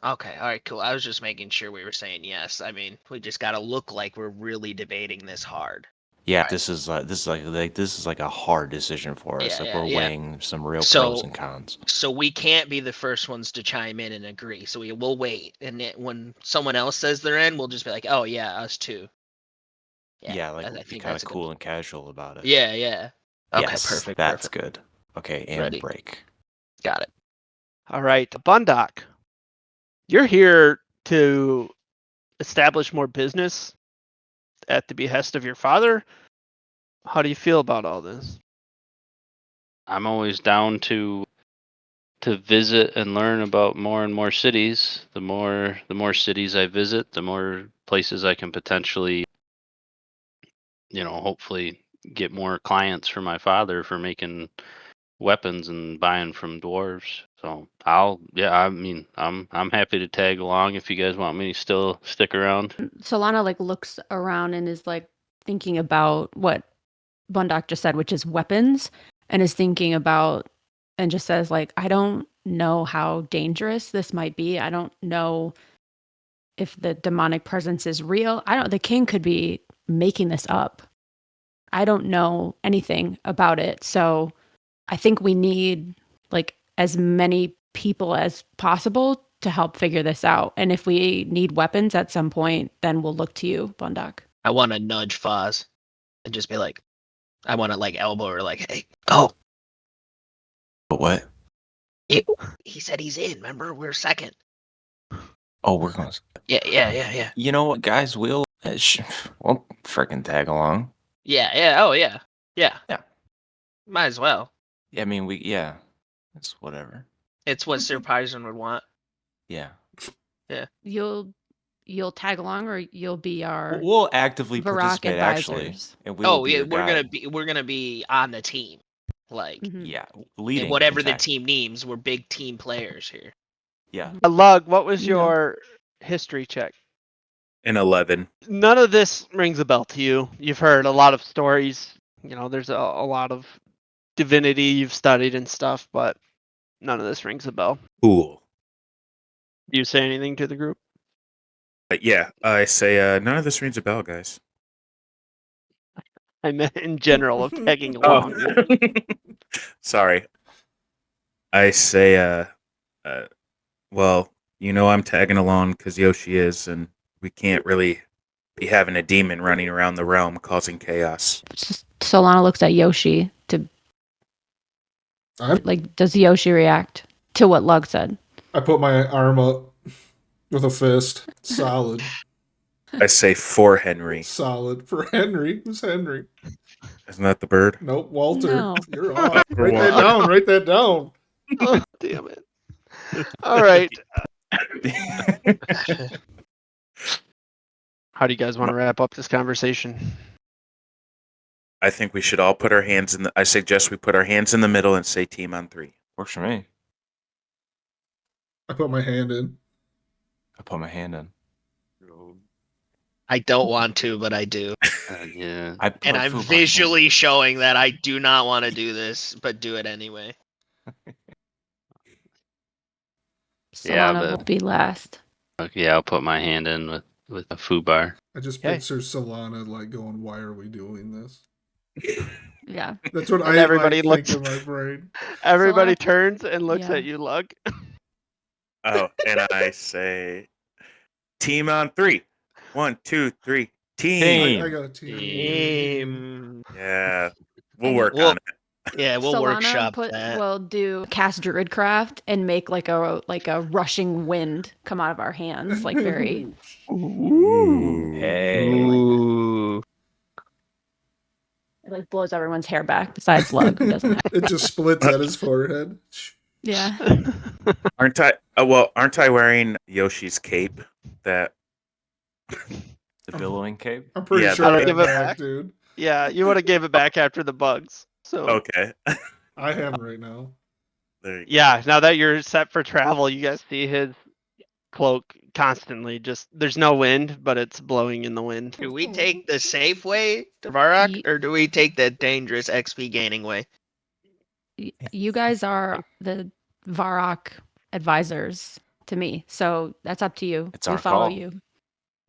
Okay, all right, cool. I was just making sure we were saying yes. I mean, we just got to look like we're really debating this hard. Yeah, Right. this is like a hard decision for us. Yeah, Like yeah, we're yeah. weighing some real pros So, and cons. so we can't be the first ones to chime in and agree. So we'll wait, and when someone else says they're in, we'll just be like, "Oh yeah, us too." Yeah, like I be think kind that's of a good. cool and casual about it. Yeah, yeah. Okay, Yes, perfect, that's perfect. good. Okay, and Ready. break. Got it. All right, Bundock. You're here to establish more business at the behest of your father. How do you feel about all this? I'm always down to visit and learn about more and more cities. The more cities I visit, the more places I can potentially, hopefully get more clients for my father for making weapons and buying from dwarves. So I'm happy to tag along if you guys want me to still stick around. Solana like looks around and is like thinking about what Bundock just said, which is weapons, and is thinking about and just says like, I don't know how dangerous this might be. I don't know if the demonic presence is real. The king could be making this up. I don't know anything about it. So I think we need like as many people as possible to help figure this out. And if we need weapons at some point, then we'll look to you, Bundock. I want to nudge Foz and just be like, I want to like elbow her, like, "Hey, go." But what? He said he's in. Remember, we're second. Oh, we're going. Yeah. You know what, guys? We'll freaking tag along. Yeah. Oh yeah. Yeah. Might as well. I mean, it's whatever. It's what Sir Pison would want. Yeah. You'll tag along, or you'll be our We'll actively Varrock participate, actually, advisors. and we will be your we're guide. gonna be on the team, like, Mhm. Yeah, and leading. whatever in the fact. team needs. We're big team players here. Yeah. Lug, what was You know. your history check? An 11. None of this rings a bell to you. You've heard a lot of stories. There's a lot of divinity you've studied and stuff, but none of this rings a bell. Cool. Do you say anything to the group? Yeah, I say none of this rings a bell, guys. I meant in general of tagging Oh, along. sorry. I say, well, I'm tagging along because Yoshi is, and we can't really be having a demon running around the realm causing chaos. Solana looks at Yoshi does Yoshi react to what Lug said? I put my arm up with a fist. Solid. I say for Henry. Solid. For Henry. Who's Henry? Isn't that the bird? Nope, Walter. No. You're off. Write that down. Oh, damn it. All right. How do you guys want to wrap up this conversation? I think we should all put our hands in I suggest we put our hands in the middle and say team on 3. Works for me. I put my hand in. I put my hand in. I don't want to, but I do. Yeah. And I'm visually showing that I do not want to do this, but do it anyway. Solana will be last. Okay, I'll put my hand in with a foobar. I just Okay. picture Solana like going, "Why are we doing this?" Yeah. That's what And I everybody think looks- in my brain. Everybody Solana- turns and looks Yeah. at you, Lug. Oh, and I say team on 3. 1, 2, 3. Team. I got a team. Team. Yeah. We'll And work Well, on it. yeah, we'll workshop that. will do cast druidcraft and make like a rushing wind come out of our hands, like very. Ooh. Hey. Ooh. It like blows everyone's hair back besides Lug, who doesn't have. It just splits at his forehead. Yeah. Aren't I wearing Yoshi's cape? That The billowing cape. I'm pretty Yeah, sure I I don't have give it back, back. dude. Yeah, you would have gave it back after the bugs. So okay. I have him right now. There you go. yeah, now that you're set for travel, you guys see his cloak constantly. Just there's no wind, but it's blowing in the wind. Do we take the safe way to Varrock, Ye- or do we take the dangerous XP gaining way? You guys are the Varrock advisors to me, so that's up to you. It's we our follow call. you.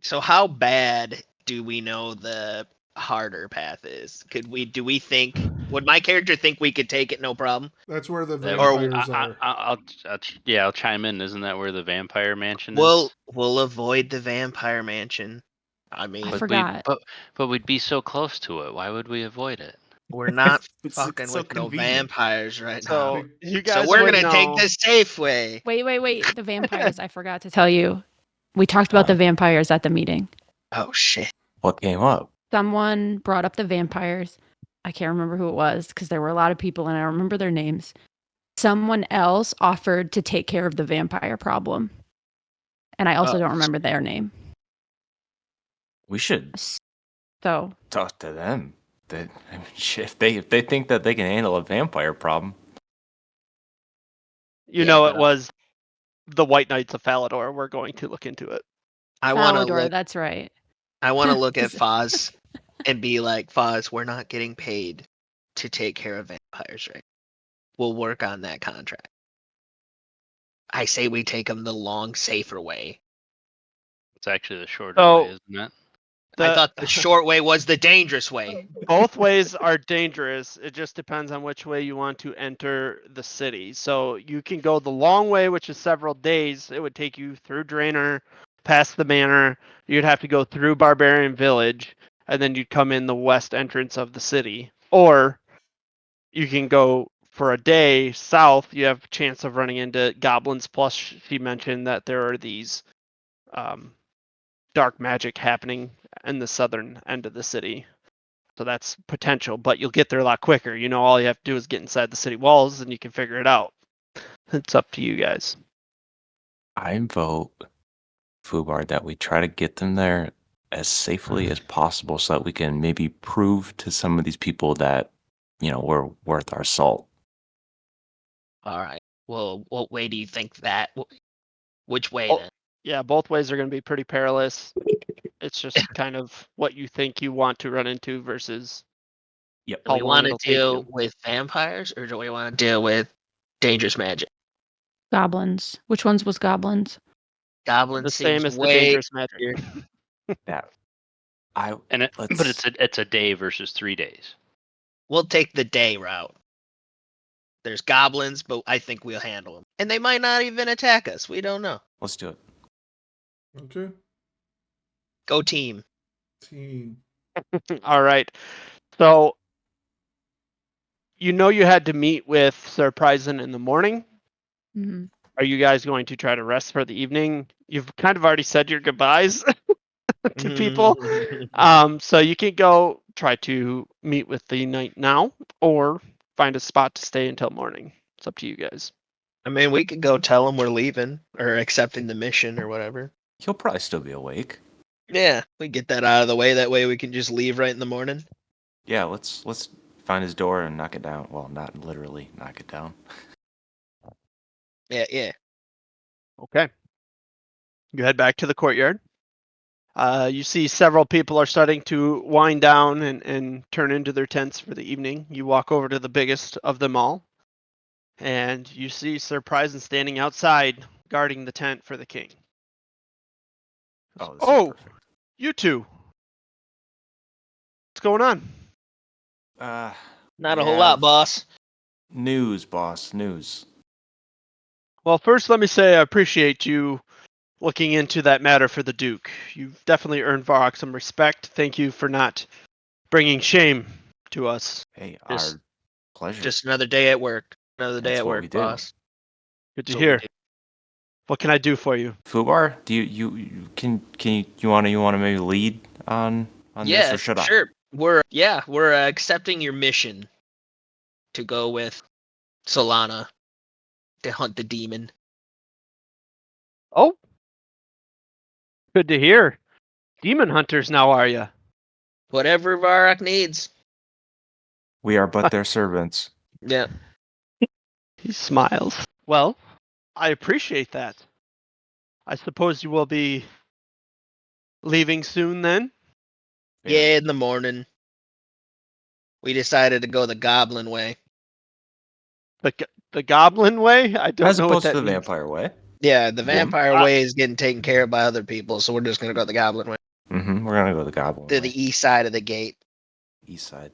So how bad do we know the harder path is? Do we think, would my character think we could take it no problem? That's where the That Or- vampires are. I'll chime in. Isn't that where the vampire mansion is? We'll avoid the vampire mansion. I mean, I forgot. But we'd be so close to it. Why would we avoid it? we're not It's fucking so with no convenient. vampires right So now. you So guys we're would gonna take know- the safe way. Wait. The vampires. I forgot to tell you. We talked about the vampires at the meeting. Oh shit. What came up? Someone brought up the vampires. I can't remember who it was because there were a lot of people and I don't remember their names. Someone else offered to take care of the vampire problem. And I also don't remember their name. We should So talk to them. I mean, shit, if they think that they can handle a vampire problem, You Yeah, know but, it was the White Knights of Falador. We're going to look into it. I want to Falador, look. that's right. I want to look at Foz and be like, Foz, we're not getting paid to take care of vampires, right? We'll work on that contract. I say we take them the long, safer way. It's actually the shorter So- way, isn't it? I thought the short way was the dangerous way. Both ways are dangerous. It just depends on which way you want to enter the city. So you can go the long way, which is several days. It would take you through Draenor, past the manor. You'd have to go through Barbarian Village, and then you'd come in the west entrance of the city. Or you can go for a day south. You have a chance of running into goblins. Plus, she mentioned that there are these dark magic happening in the southern end of the city. So that's potential, but you'll get there a lot quicker. You know, all you have to do is get inside the city walls and you can figure it out. It's up to you guys. I vote Fubar that we try to get them there as safely as possible so that we can maybe prove to some of these people that, we're worth our salt. All right. Well, what way do you think that? Which way Oh, then? Yeah, both ways are going to be pretty perilous. It's just kind of what you think you want to run into versus Yep. Do we how long want to it'll take deal you. with vampires or do we want to deal with dangerous magic? Goblins. Which ones was goblins? Goblin The seems same as the way. dangerous magic. That But it's a day versus 3 days. We'll take the day route. There's goblins, but I think we'll handle them. And they might not even attack us. We don't know. Let's do it. Okay. Go team. Team. All right. So you know you had to meet with Sir Pryson in the morning. Mm-hmm. Are you guys going to try to rest for the evening? You've kind of already said your goodbyes to people. So you can go try to meet with the knight now or find a spot to stay until morning. It's up to you guys. I mean, we could go tell them we're leaving or accepting the mission or whatever. He'll probably still be awake. Yeah, we get that out of the way. That way we can just leave right in the morning. Yeah, let's find his door and knock it down. Well, not literally knock it down. Yeah. Okay. You head back to the courtyard. You see several people are starting to wind down and turn into their tents for the evening. You walk over to the biggest of them all, and you see Sir Pryson standing outside guarding the tent for the king. Oh, this Oh! is perfect. You two. What's going on? Not a whole lot, boss. News, boss. News. Well, first let me say I appreciate you looking into that matter for the Duke. You've definitely earned Varrock some respect. Thank you for not bringing shame to us. Hey, Just- our pleasure. Just another day at work. Another day That's at what work, we do. boss. Good to That's what we hear. do. What can I do for you? Fubar, do you want to maybe lead on this, Yeah, or should I? sure. We're accepting your mission to go with Solana to hunt the demon. Oh, good to hear. Demon hunters now, are you? Whatever Varrock needs. We are but their servants. Yeah. He smiles. Well, I appreciate that. I suppose you will be leaving soon then? Yeah, in the morning. We decided to go the goblin way. The goblin way? I don't As know what opposed that to the means. vampire way. Yeah, the Wom- vampire way is getting taken care of by other people, so we're just gonna go the goblin way. We're gonna go the goblin To way. the east side of the gate. East side.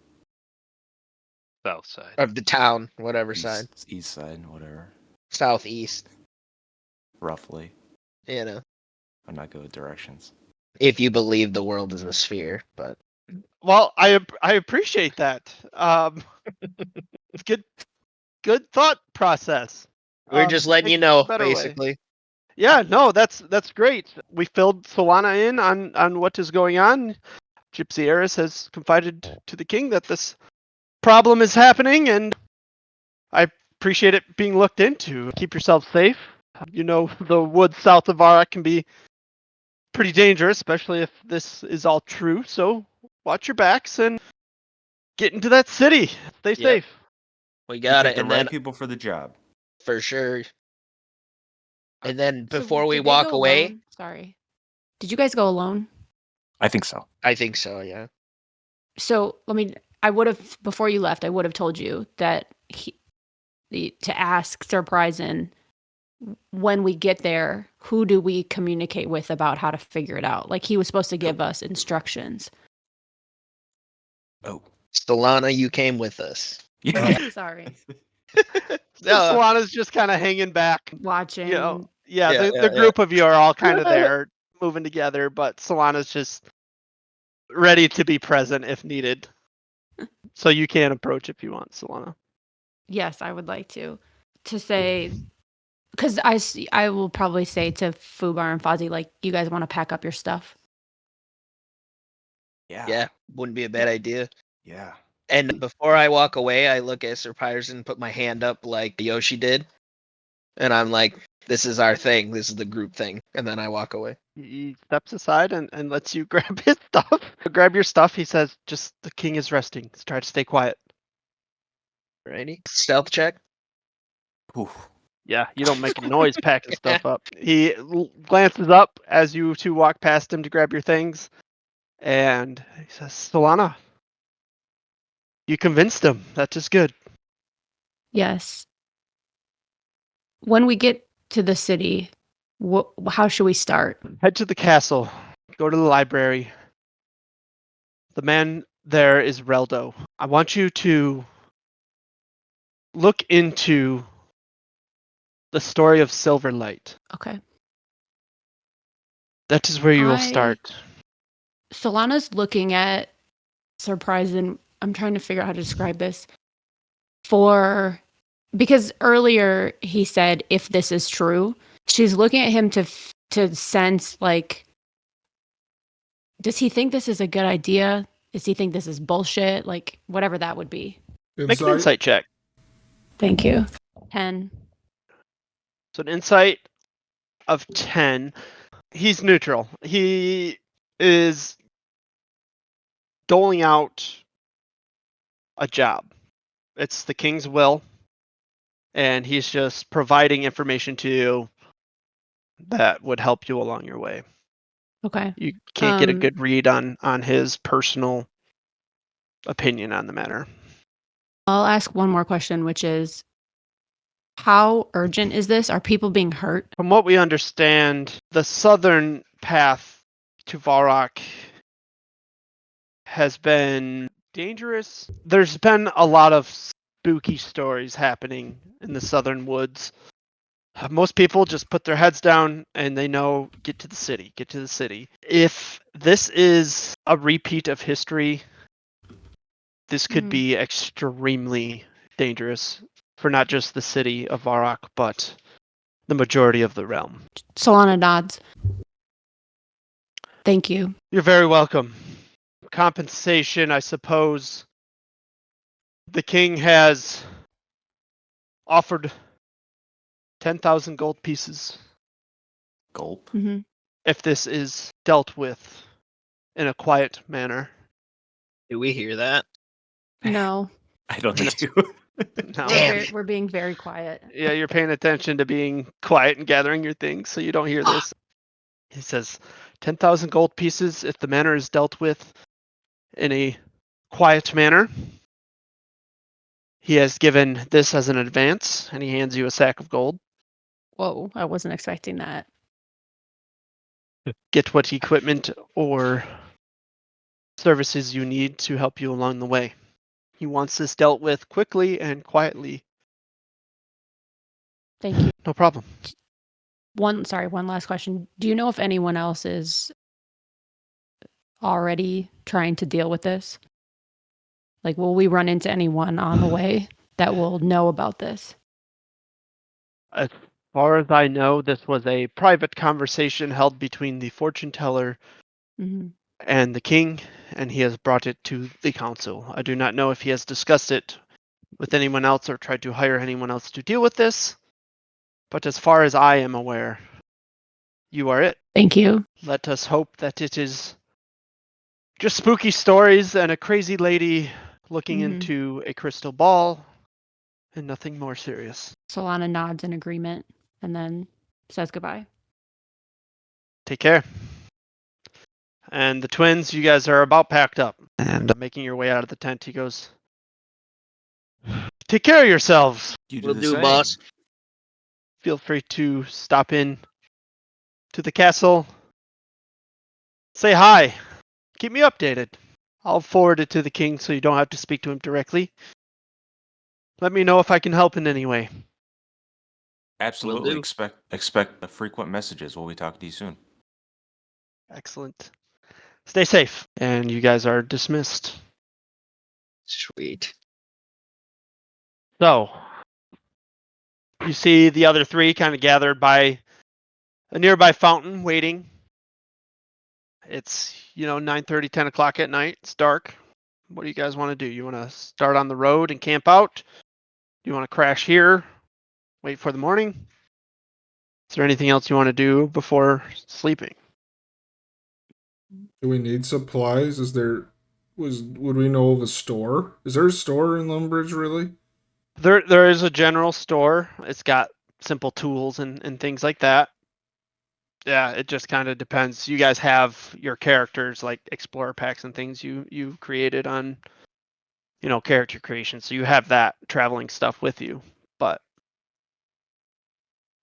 South side. Of the town, whatever side. East side, whatever. Southeast. Roughly. You know. I'm not good with directions. If you believe the world is a sphere, but Well, I appreciate that. It's good thought process. we're just letting you know, better way. basically. Yeah, no, that's great. We filled Solana in on what is going on. Gypsy Eris has confided to the king that this problem is happening, and I appreciate it being looked into. Keep yourself safe. You know, the woods south of Varrock can be pretty dangerous, especially if this is all true. So watch your backs and get into that city. Stay safe. We You got take it. the And right then people for the job. for sure. And then So before we did they walk go away, alone? Sorry. Did you guys go alone? I think so. I think so, yeah. So I would have, before you left, I would have told you that to ask Surprisen when we get there, who do we communicate with about how to figure it out? Like, he was supposed to give us instructions. Oh. Solana, you came with us. Sorry. Solana's just kind of hanging back. Watching. You know, Yeah, the yeah. group of you are all kind of there, moving together, but Solana's just ready to be present if needed. So you can approach if you want, Solana. Yes, I would like to say, because I will probably say to Fubar and Fozzie, like, you guys want to pack up your stuff. Yeah, wouldn't be a bad idea. Yeah. And before I walk away, I look at Sir Pyerson, put my hand up like Yoshi did. And I'm like, this is our thing. This is the group thing. And then I walk away. He steps aside and lets you grab his stuff. Grab your stuff. He says, just the king is resting. Let's try to stay quiet. Alrighty. Stealth check. Oof. Yeah, you don't make a noise packing stuff up. He glances up as you two walk past him to grab your things. And he says, Solana, you convinced him. That is good. Yes. When we get to the city, how should we start? Head to the castle. Go to the library. The man there is Reldo. I want you to look into the story of Silverlight. Okay. That is where you will start. Solana's looking at Surprise, and I'm trying to figure out how to describe this. Because earlier he said, if this is true, she's looking at him to sense, like, does he think this is a good idea? Does he think this is bullshit? Like, whatever that would be. Make an insight check. Thank you. 10. So an insight of 10. He's neutral. He is doling out a job. It's the king's will, and he's just providing information to you that would help you along your way. Okay. You can't get a good read on his personal opinion on the matter. I'll ask one more question, which is, how urgent is this? Are people being hurt? From what we understand, the southern path to Varrock has been dangerous. There's been a lot of spooky stories happening in the southern woods. Most people just put their heads down and they know, get to the city, get to the city. If this is a repeat of history, this could be extremely dangerous for not just the city of Varrock, but the majority of the realm. Solana nods. Thank you. You're very welcome. Compensation, I suppose. The king has offered 10,000 gold pieces Gulp. Mm-hmm. if this is dealt with in a quiet manner. Do we hear that? No, I don't think you. No. Damn. we're being very quiet. Yeah, you're paying attention to being quiet and gathering your things, so you don't hear this. He says 10,000 gold pieces if the manor is dealt with in a quiet manner. He has given this as an advance, and he hands you a sack of gold. Whoa, I wasn't expecting that. Get what equipment or services you need to help you along the way. He wants this dealt with quickly and quietly. Thank you. No problem. One last question. Do you know if anyone else is already trying to deal with this? Like, will we run into anyone on the way that will know about this? As far as I know, this was a private conversation held between the fortune teller Mm-hmm. and the king, and he has brought it to the council. I do not know if he has discussed it with anyone else or tried to hire anyone else to deal with this, but as far as I am aware, you are it. Thank you. Let us hope that it is just spooky stories and a crazy lady looking Mhm. into a crystal ball and nothing more serious. Solana nods in agreement and then says goodbye. Take care. And the twins, you guys are about packed up and making your way out of the tent. He goes, take care of yourselves. You do Will the do, same. boss. Feel free to stop in to the castle. Say hi. Keep me updated. I'll forward it to the king so you don't have to speak to him directly. Let me know if I can help in any way. Absolutely. do. Expect the frequent messages. We'll be talking to you soon. Excellent. Stay safe. And you guys are dismissed. Sweet. So, you see the other three kind of gathered by a nearby fountain waiting. It's, 9:30, 10 o'clock at night. It's dark. What do you guys want to do? You want to start on the road and camp out? You want to crash here? Wait for the morning? Is there anything else you want to do before sleeping? Do we need supplies? Would we know of a store? Is there a store in Lumbridge really? There is a general store. It's got simple tools and things like that. Yeah, it just kind of depends. You guys have your characters like explorer packs and things you created on character creation. So you have that traveling stuff with you. But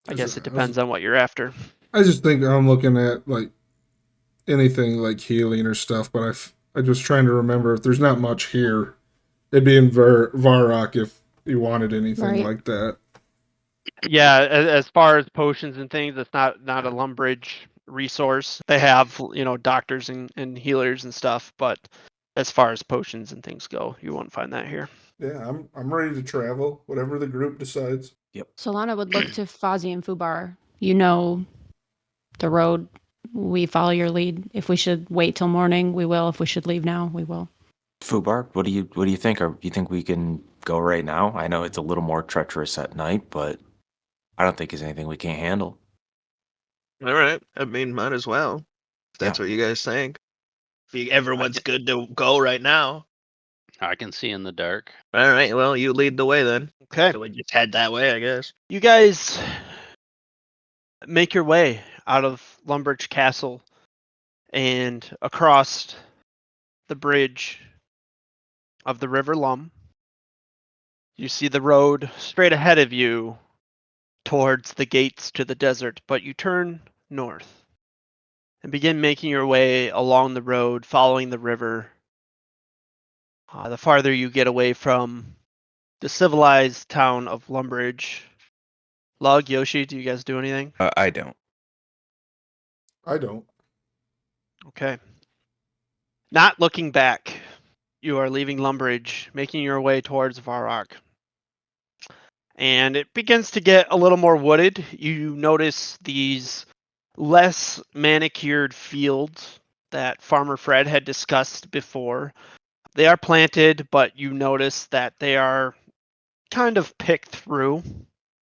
I guess it depends on what you're after. I just think I'm looking at like anything like healing or stuff, but I'm just trying to remember if there's not much here. It'd be in Varrock if you wanted anything Right. like that. Yeah, as far as potions and things, it's not a Lumbridge resource. They have, doctors and healers and stuff, but as far as potions and things go, you won't find that here. Yeah, I'm ready to travel. Whatever the group decides. Solana would look to Fozzie and Fubar. You know the road. We follow your lead. If we should wait till morning, we will. If we should leave now, we will. Fubar, what do you think? Do you think we can go right now? I know it's a little more treacherous at night, but I don't think there's anything we can't handle. All right. I mean, might as well. If that's what you guys think. Everyone's good to go right now. I can see in the dark. All right. Well, you lead the way then. Okay. So we just head that way, I guess. You guys make your way out of Lumbridge Castle and across the bridge of the River Lum. You see the road straight ahead of you towards the gates to the desert, but you turn north and begin making your way along the road, following the river. The farther you get away from the civilized town of Lumbridge, Lug, Yoshi, do you guys do anything? I don't. I don't. Okay. Not looking back, you are leaving Lumbridge, making your way towards Varrock. And it begins to get a little more wooded. You notice these less manicured fields that Farmer Fred had discussed before. They are planted, but you notice that they are kind of picked through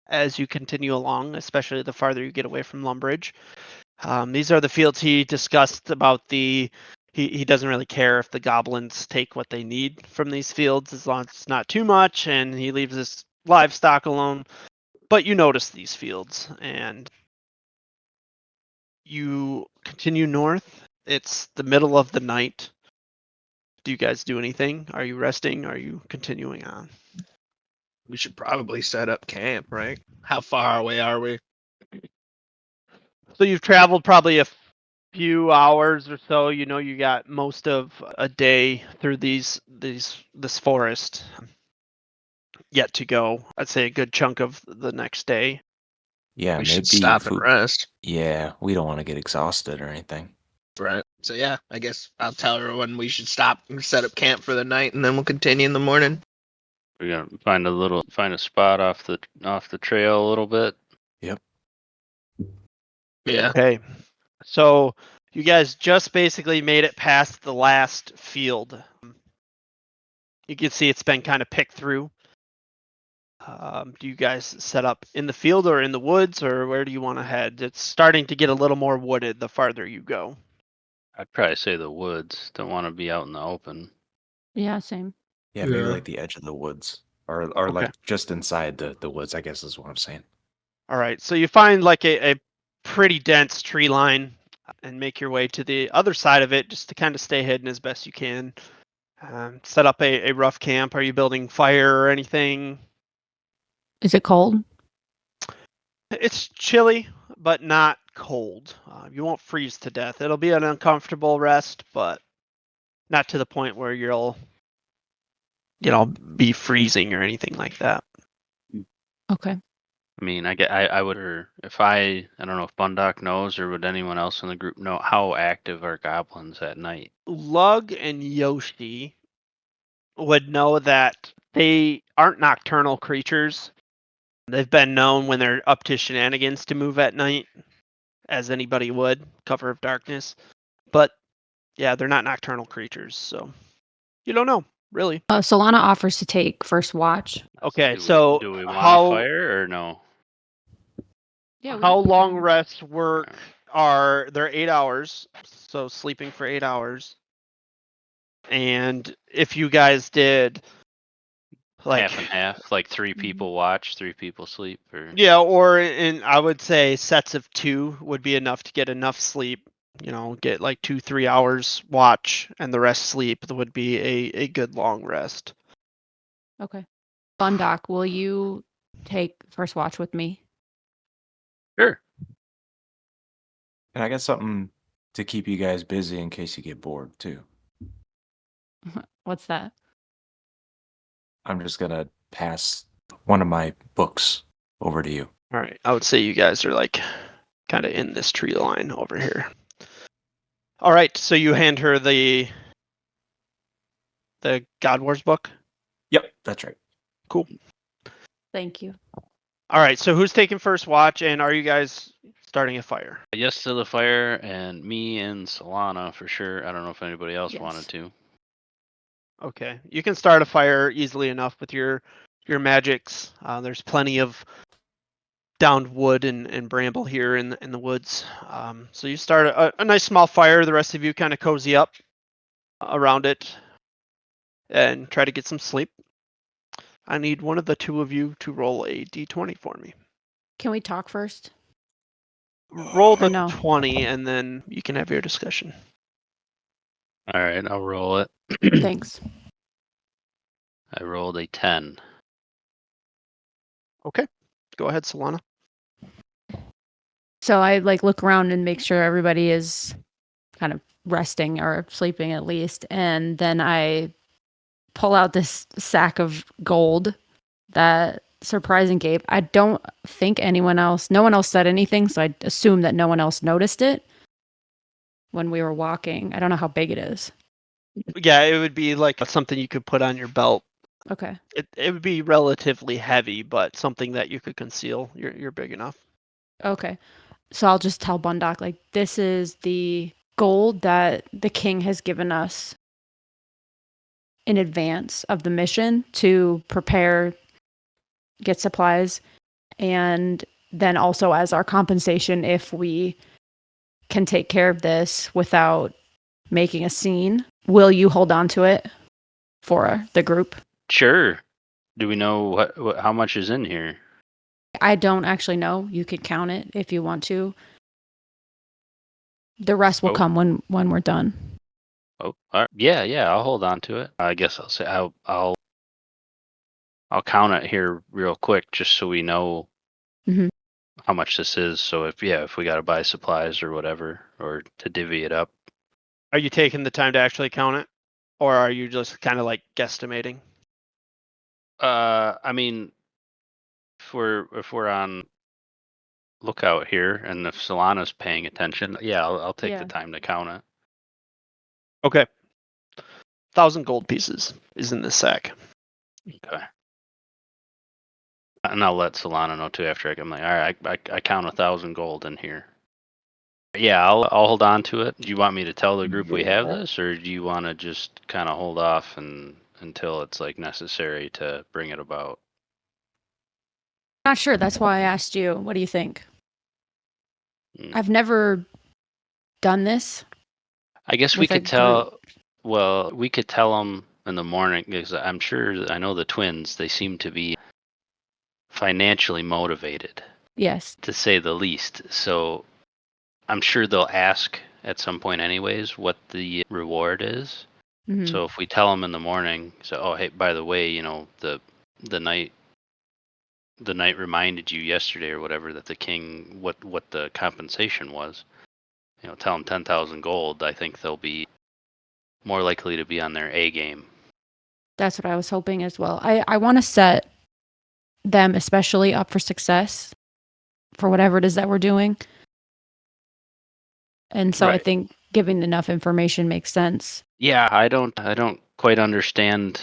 as you continue along, especially the farther you get away from Lumbridge. These are the fields he discussed about he doesn't really care if the goblins take what they need from these fields as long as it's not too much, and he leaves his livestock alone. But you notice these fields, and you continue north. It's the middle of the night. Do you guys do anything? Are you resting? Are you continuing on? We should probably set up camp, right? How far away are we? So you've traveled probably a few hours or so. You know, you got most of a day through this forest yet to go. I'd say a good chunk of the next day. Yeah, We maybe should stop if and we- rest. Yeah, we don't want to get exhausted or anything. Right. So yeah, I guess I'll tell everyone we should stop and set up camp for the night, and then we'll continue in the morning. We're gonna find a spot off the trail a little bit. Yeah. Okay. So you guys just basically made it past the last field. You can see it's been kind of picked through. Do you guys set up in the field or in the woods, or where do you want to head? It's starting to get a little more wooded the farther you go. I'd probably say the woods. Don't want to be out in the open. Yeah, same. Yeah, maybe Yeah. like the edge of the woods, or Okay. like just inside the woods. I guess is what I'm saying. All right. So you find like a pretty dense tree line and make your way to the other side of it just to kind of stay hidden as best you can. Set up a rough camp. Are you building fire or anything? Is it cold? It's chilly, but not cold. You won't freeze to death. It'll be an uncomfortable rest, but not to the point where you'll, be freezing or anything like that. Okay. I mean, I would, or if I don't know if Bundock knows, or would anyone else in the group know how active are goblins at night? Lug and Yoshi would know that they aren't nocturnal creatures. They've been known when they're up to shenanigans to move at night, as anybody would, cover of darkness. But yeah, they're not nocturnal creatures, so you don't know, really. Solana offers to take first watch. Okay, Do so do we want how to fire or no? Yeah. how long rests work are they're 8 hours, so sleeping for 8 hours. And if you guys did like Half and half, like 3 people watch, 3 people sleep, or yeah, or in I would say sets of 2 would be enough to get enough sleep. Get like 2-3 hours watch and the rest sleep. That would be a good long rest. Okay. Bundock, will you take first watch with me? sure. And I got something to keep you guys busy in case you get bored too. What's that? I'm just gonna pass one of my books over to you. All right, I would say you guys are like kind of in this tree line over here. All right, so you hand her the God Wars book. Yep, that's right. Cool. Thank you. All right, so who's taking first watch, and are you guys starting a fire? Yes to the fire, and me and Solana for sure. I don't know if anybody else Yes. wanted to. Okay, you can start a fire easily enough with your magics. There's plenty of downed wood and bramble here in the woods. So you start a nice small fire. The rest of you kind of cozy up around it and try to get some sleep. I need one of the two of you to roll a d20 for me. Can we talk first? Roll the no? 20 and then you can have your discussion. All right, I'll roll it. Thanks. I rolled a 10. Okay, go ahead, Solana. So I look around and make sure everybody is kind of resting or sleeping at least, and then I pull out this sack of gold that surprising Gabe. I don't think no one else said anything, so I assume that no one else noticed it when we were walking. I don't know how big it is. Yeah, it would be like something you could put on your belt. Okay. It would be relatively heavy, but something that you could conceal. You're big enough. Okay. So I'll just tell Bundock, like, this is the gold that the king has given us in advance of the mission to prepare, get supplies, and then also as our compensation if we can take care of this without making a scene. Will you hold on to it for the group? Sure. Do we know how much is in here? I don't actually know. You could count it if you want to. The rest will Oh. come when we're done. Oh, all right. Yeah, I'll hold on to it. I guess I'll say I'll count it here real quick just so we know Mhm. how much this is. So if we got to buy supplies or whatever, or to divvy it up. Are you taking the time to actually count it, or are you just kind of like guesstimating? I mean, if we're on lookout here, and if Solana's paying attention, yeah, I'll take the time to count it. Okay. 1,000 gold pieces is in this sack. Okay. And I'll let Solana know too after I'm like, all right, I count 1,000 gold in here. Yeah, I'll hold on to it. Do you want me to tell the group we have this, or do you want to just kind of hold off until it's like necessary to bring it about? Not sure. That's why I asked you. What do you think? Hmm. I've never done this. I guess we with a could tell. group. Well, we could tell them in the morning because I'm sure I know the twins. They seem to be financially motivated, Yes. to say the least. So I'm sure they'll ask at some point, anyways, what the reward is. Mhm. So if we tell them in the morning, so oh hey, by the way, the knight reminded you yesterday or whatever that the king what the compensation was. Tell them 10,000 gold. I think they'll be more likely to be on their A game. That's what I was hoping as well. I want to set them especially up for success for whatever it is that we're doing. And so I Right. think giving enough information makes sense. Yeah, I don't quite understand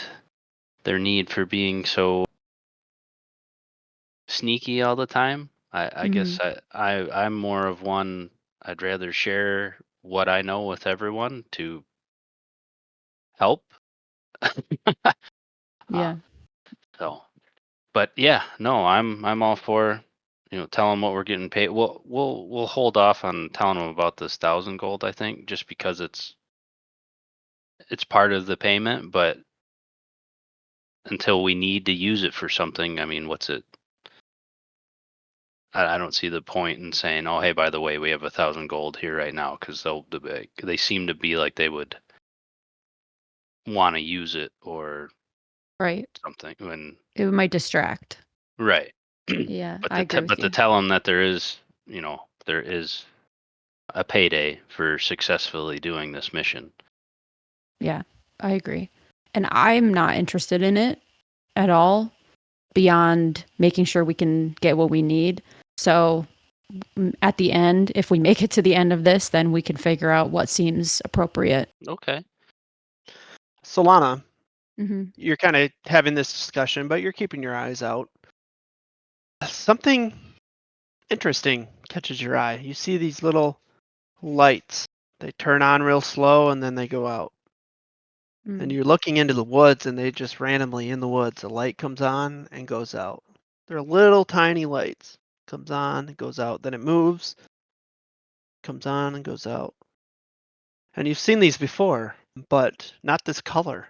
their need for being so sneaky all the time. I guess I'm more of one. I'd rather share what I know with everyone to help. Yeah. So, but yeah, no, I'm all for tell them what we're getting paid. We'll hold off on telling them about this 1,000 gold. I think just because it's part of the payment, but until we need to use it for something, I mean, what's it? I don't see the point in saying, "Oh, hey, by the way, we have 1,000 gold here right now," because they seem to be like they would want to use it or Right. something. When It might distract. right, Yeah, but I agree with to you. tell them that there is a payday for successfully doing this mission. Yeah, I agree. And I'm not interested in it at all beyond making sure we can get what we need. So at the end, if we make it to the end of this, then we can figure out what seems appropriate. Okay. Solana, Mm-hmm. you're kind of having this discussion, but you're keeping your eyes out. Something interesting catches your eye. You see these little lights. They turn on real slow and then they go out. And you're looking into the woods and they just randomly in the woods, a light comes on and goes out. They're little tiny lights. Comes on, goes out, then it moves, comes on and goes out. And you've seen these before, but not this color.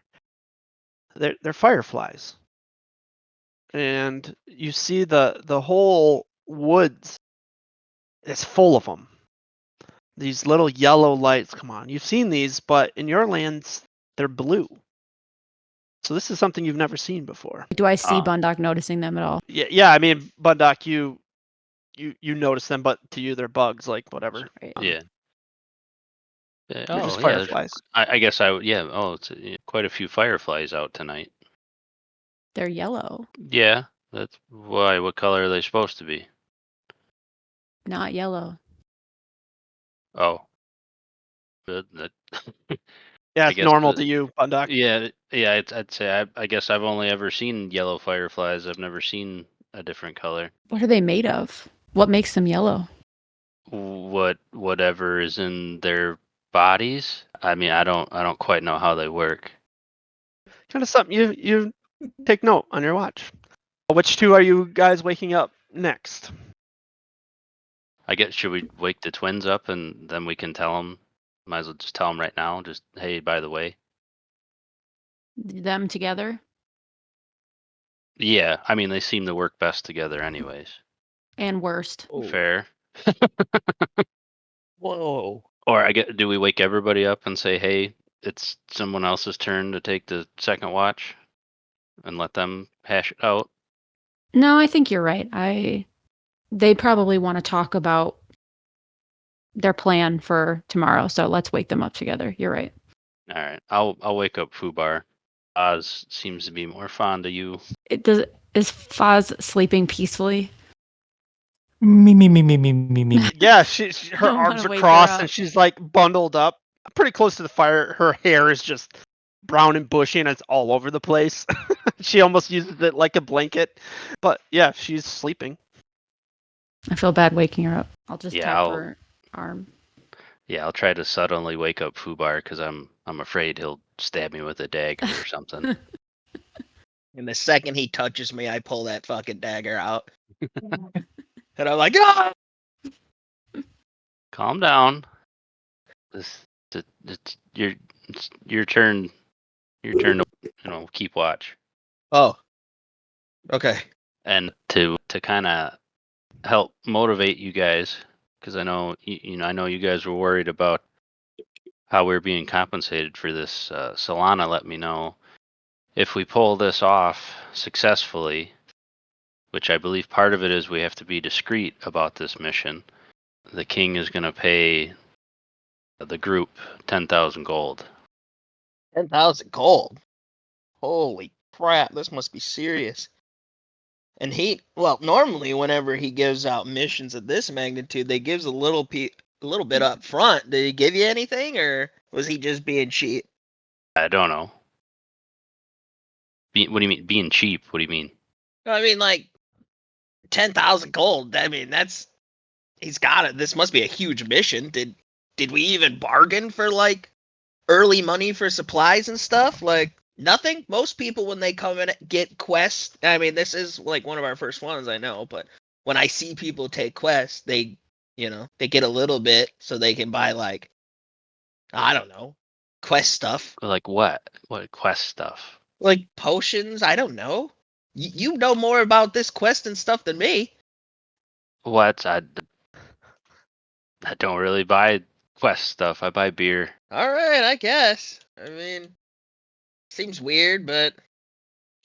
They're fireflies. And you see the whole woods is full of them. These little yellow lights come on. You've seen these, but in your lands, they're blue. So this is something you've never seen before. Do I see Bundock noticing them at all? Yeah. I mean, Bundock, you notice them, but to you they're bugs, like whatever. Right. Yeah. They're Oh, just yeah. fireflies. I guess I would. Yeah. Oh, it's quite a few fireflies out tonight. They're yellow. Yeah. That's why. What color are they supposed to be? Not yellow. Oh. That, Yeah, I it's guess normal to you, Bundock. yeah. I'd say I guess I've only ever seen yellow fireflies. I've never seen a different color. What are they made of? What makes them yellow? Whatever is in their bodies. I mean, I don't quite know how they work. Kind of something you take note on your watch. Which two are you guys waking up next? I guess should we wake the twins up and then we can tell them? Might as well just tell them right now. Just hey, by the way. Them together Yeah, I mean they seem to work best together, anyways. and worst. Fair. Whoa. Or I get, do we wake everybody up and say, hey, it's someone else's turn to take the second watch, and let them hash it out? No, I think you're right. They probably want to talk about their plan for tomorrow, so let's wake them up together. You're right. All right, I'll wake up Fubar. Oz seems to be more fond of you. Is Foz sleeping peacefully? Me. Yeah, her I wanna arms are wake her crossed up. and she's like bundled up, pretty close to the fire. Her hair is just brown and bushy and it's all over the place. She almost uses it like a blanket, but yeah, she's sleeping. I feel bad waking her up. I'll just Yeah, tap her arm. Yeah, I'll try to suddenly wake up Fubar because I'm afraid he'll stab me with a dagger or something. And the second he touches me, I pull that fucking dagger out. And I'm like, ah! Calm down. It's your turn. Your turn to keep watch. Oh. Okay. And to kind of help motivate you guys, because I know I know you guys were worried about how we're being compensated for this. Solana let me know if we pull this off successfully, which I believe part of it is we have to be discreet about this mission. The king is going to pay the group 10,000 gold. 10,000 gold. Holy crap, this must be serious. And normally whenever he gives out missions of this magnitude, they gives a little bit up front. Did he give you anything, or was he just being cheap? I don't know. What do you mean being cheap? What do you mean? I mean, like 10,000 gold. I mean, he's got it. This must be a huge mission. Did we even bargain for like early money for supplies and stuff? Like nothing. Most people when they come in get quests. I mean, this is like one of our first ones, I know, but when I see people take quests, they get a little bit so they can buy like, I don't know, quest stuff. Like what? What quest stuff? Like potions, I don't know. You know more about this quest and stuff than me. What? I don't really buy quest stuff. I buy beer. All right, I guess. I mean, seems weird, but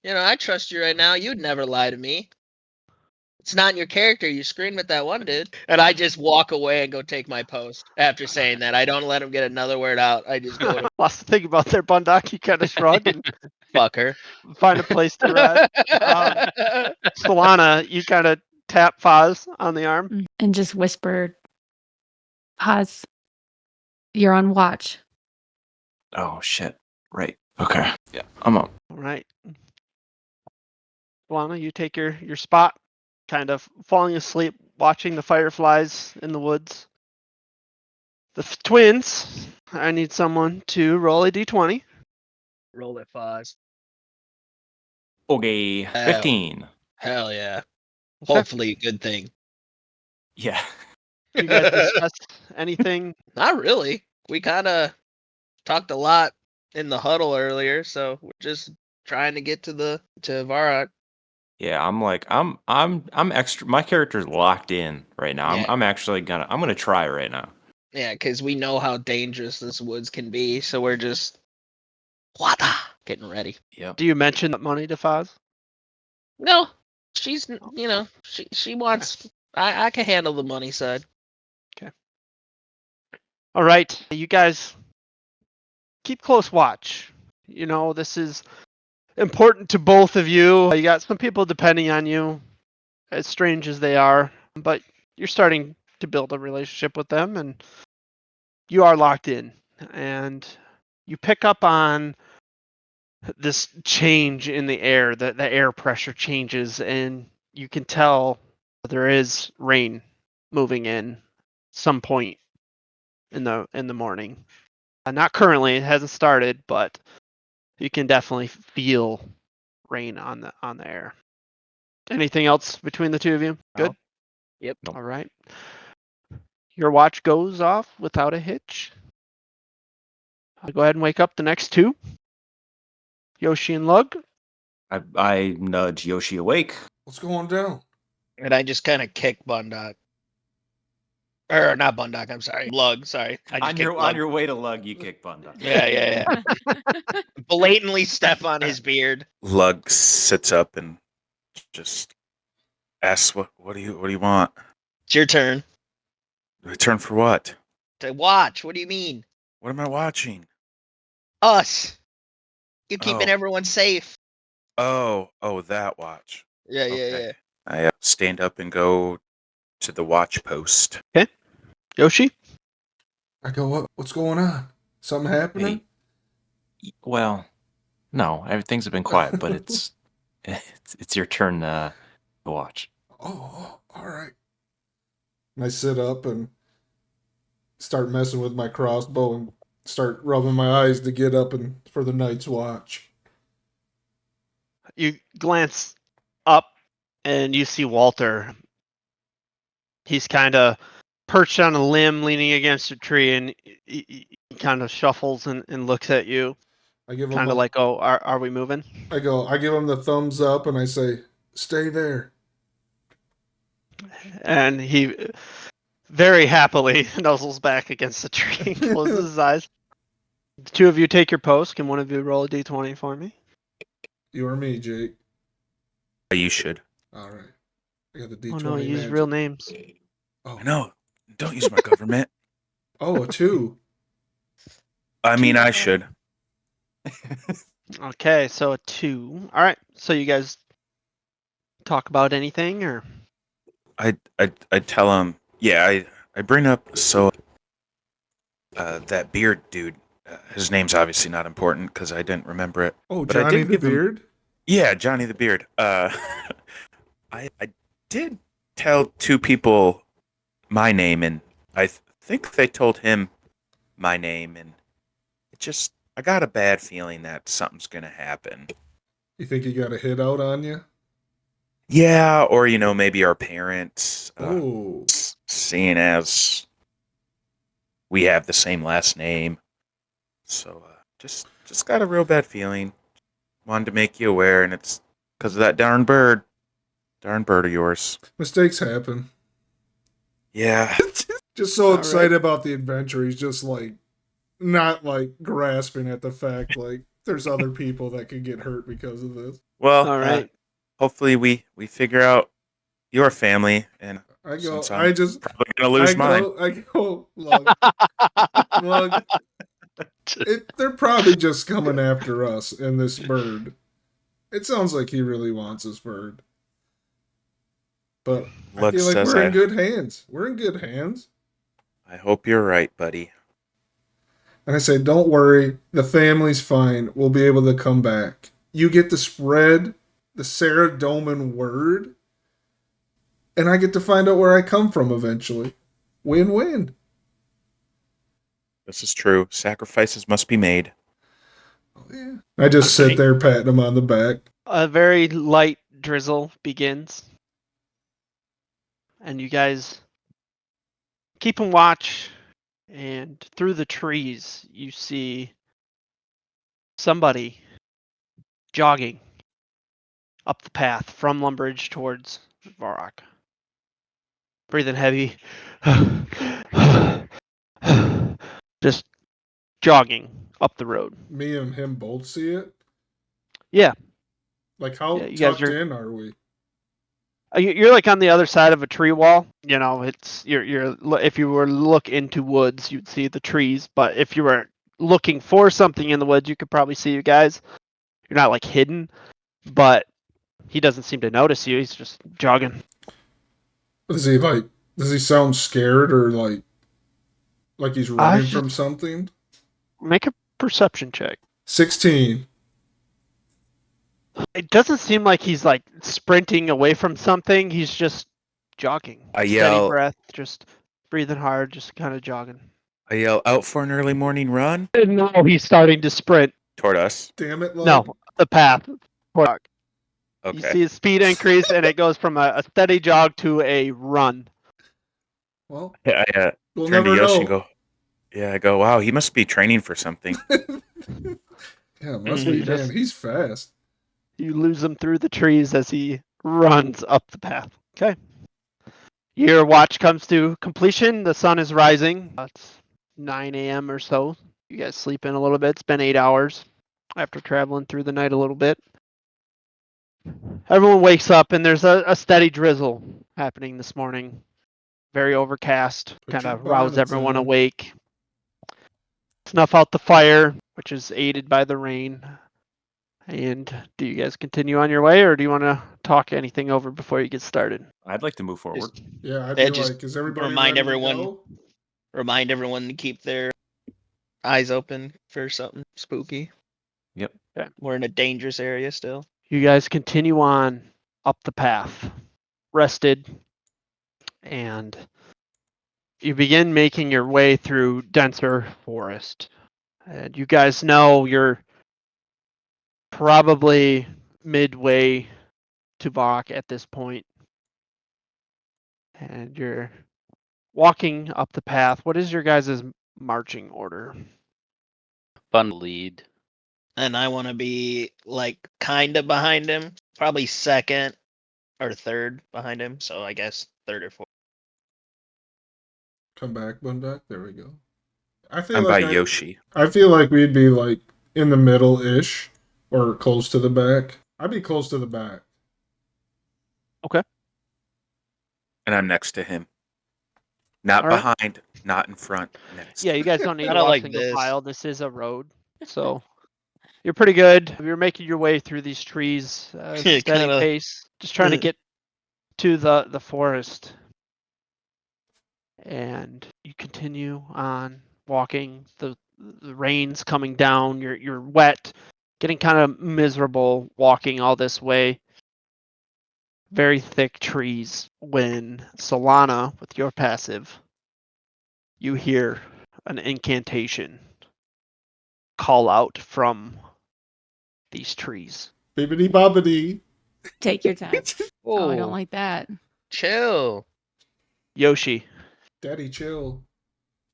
I trust you right now. You'd never lie to me. It's not in your character. You screamed at that one dude. And I just walk away and go take my post after saying that. I don't let him get another word out. I just go to Lots to think about there, Bundock. You kind of shrug and fuck her. find a place to rest. Solana, you kind of tap Foz on the arm. And just whisper, Foz, you're on watch. Oh shit. Right. Okay. Yeah. I'm up. All right. Solana, you take your spot, kind of falling asleep, watching the fireflies in the woods. The twins, I need someone to roll a d20. Roll it, Foz. Okay. 15. Hell yeah. Hopefully a good thing. Yeah. You guys discuss anything? Not really. We kind of talked a lot in the huddle earlier, so we're just trying to get to Varrock. Yeah, I'm extra. My character's locked in right now. Yeah. I'm actually gonna try right now. Yeah, because we know how dangerous this woods can be, so we're just getting ready. Yep. Do you mention that money to Foz? No, she's she wants. I can handle the money side. All right, you guys keep close watch. This is important to both of you. You got some people depending on you, as strange as they are, but you're starting to build a relationship with them, and you are locked in. And you pick up on this change in the air, the air pressure changes, and you can tell there is rain moving in some point in the morning. Not currently, it hasn't started, but you can definitely feel rain on the air. Anything else between the two of you? Good. No. Yep. Nope. All right. Your watch goes off without a hitch. I'll go ahead and wake up the next two. Yoshi and Lug. I nudge Yoshi awake. What's going down? And I just kind of kick Bundock. Or not Bundock, I'm sorry. Lug, sorry. I just On kicked your Lug. way to Lug, you kick Bunda. Yeah. Blatantly step on his beard. Lug sits up and just asks, "What do you want? It's your turn Return for what? to watch. What do you mean? What am I watching? Us. You keeping Oh. everyone safe. Oh, that watch." Yeah. Okay. I stand up and go to the watch post. Yoshi. I go, what's going on? Something happening? Well, no, everything's been quiet, but it's your turn to watch. Oh, all right. And I sit up and start messing with my crossbow and start rubbing my eyes to get up and for the night's watch. You glance up and you see Walter. He's kind of perched on a limb, leaning against a tree, and he kind of shuffles and looks at you, I give him kind of like, "Oh, are we moving?" I give him the thumbs up and I say, "Stay there." And he very happily nuzzles back against the tree and closes his eyes. The two of you take your post. Can one of you roll a d20 for me? You or me, Jake? You should. All right. I got the D20. Oh no, use magic. real names. Oh. I know. Don't use my government. Oh, a 2. I mean, I should. Okay, so a 2. All right, so you guys talk about anything, or? I tell him. Yeah, I bring up that beard dude. His name's obviously not important because I didn't remember it. Oh, But I Johnny did the give him- Beard? Yeah, Johnny the Beard. I did tell two people my name, and I think they told him my name, and I got a bad feeling that something's gonna happen. You think he got a hit out on you? Yeah, or maybe our parents. Oh. Seeing as we have the same last name, so just got a real bad feeling. Wanted to make you aware, and it's because of that darn bird of yours. Mistakes happen. Yeah. Just so All excited right. about the adventure, he's just like, not like grasping at the fact like there's other people that could get hurt because of this. Well, All right. hopefully we figure out your family, and I go, since I'm I probably gonna lose mine. Look, they're probably just coming after us and this bird. It sounds like he really wants this bird. But I Lux feel like says we're in good hands. We're in good hands. I hope you're right, buddy. And I say, don't worry, the family's fine. We'll be able to come back. You get to spread the Sarah Doman word, and I get to find out where I come from eventually. Win-win. This is true. Sacrifices must be made. Oh, yeah. I just sit there patting him on the back. A very light drizzle begins, and you guys keep and watch, and through the trees you see somebody jogging up the path from Lumbridge towards Varrock. Breathing heavy. Just jogging up the road. Me and him both see it. Yeah. Like, how Yeah, you guys tucked are- in are we? You're like on the other side of a tree wall. It's you're if you were to look into woods, you'd see the trees. But if you were looking for something in the woods, you could probably see you guys. You're not like hidden, but he doesn't seem to notice you. He's just jogging. Does he sound scared or like he's running from something? Make a perception check. 16. It doesn't seem like he's like sprinting away from something. He's just jogging. I Steady yell- breath, just breathing hard, just kind of jogging. I yell, out for an early morning run And now he's starting to sprint. toward us. Damn it, Lug. No, the path. You Okay. see his speed increase, and it goes from a steady jog to a run. Well, I we'll turn to never Yoshi know. and go, I go, wow, he must be training for something. Yeah, must be, man. He's fast. You lose him through the trees as he runs up the path. Okay. Your watch comes to completion. The sun is rising. It's 9 a.m. or so. You guys sleep in a little bit. It's been 8 hours after traveling through the night a little bit. Everyone wakes up and there's a steady drizzle happening this morning. Very overcast. Put Kind your of rouse bonnets everyone on. awake. Snuff out the fire, which is aided by the rain. And do you guys continue on your way, or do you want to talk anything over before you get started? I'd like to move forward. Just Yeah, I'd Yeah, be just like, is everybody remind ready to everyone- go? remind everyone to keep their eyes open for something spooky. Yep. We're in a dangerous area still. You guys continue on up the path, rested, and you begin making your way through denser forest. And you guys know you're probably midway to Varrock at this point. And you're walking up the path. What is your guys' marching order? Bun lead. And I want to be like kind of behind him, probably second or third behind him. So I guess third or fourth. Come back, Bunduck. There we go. I feel I'm like by Yoshi. I feel like we'd be like in the middle-ish or close to the back. I'd be close to the back. And I'm next to him. Not All right. behind, not in front. Next. Yeah, you guys don't need I to don't walk like single this. file. This is a road, so you're pretty good. You're making your way through these trees, steady Kinda- pace, just trying to get to the forest. And you continue on walking. The rain's coming down. You're wet, getting kind of miserable walking all this way. Very thick trees. When Solana, with your passive, you hear an incantation call out from these trees. Bibbidi bobbidi. Take your time. Oh, I Oh, don't like that. chill, Yoshi, Daddy, chill.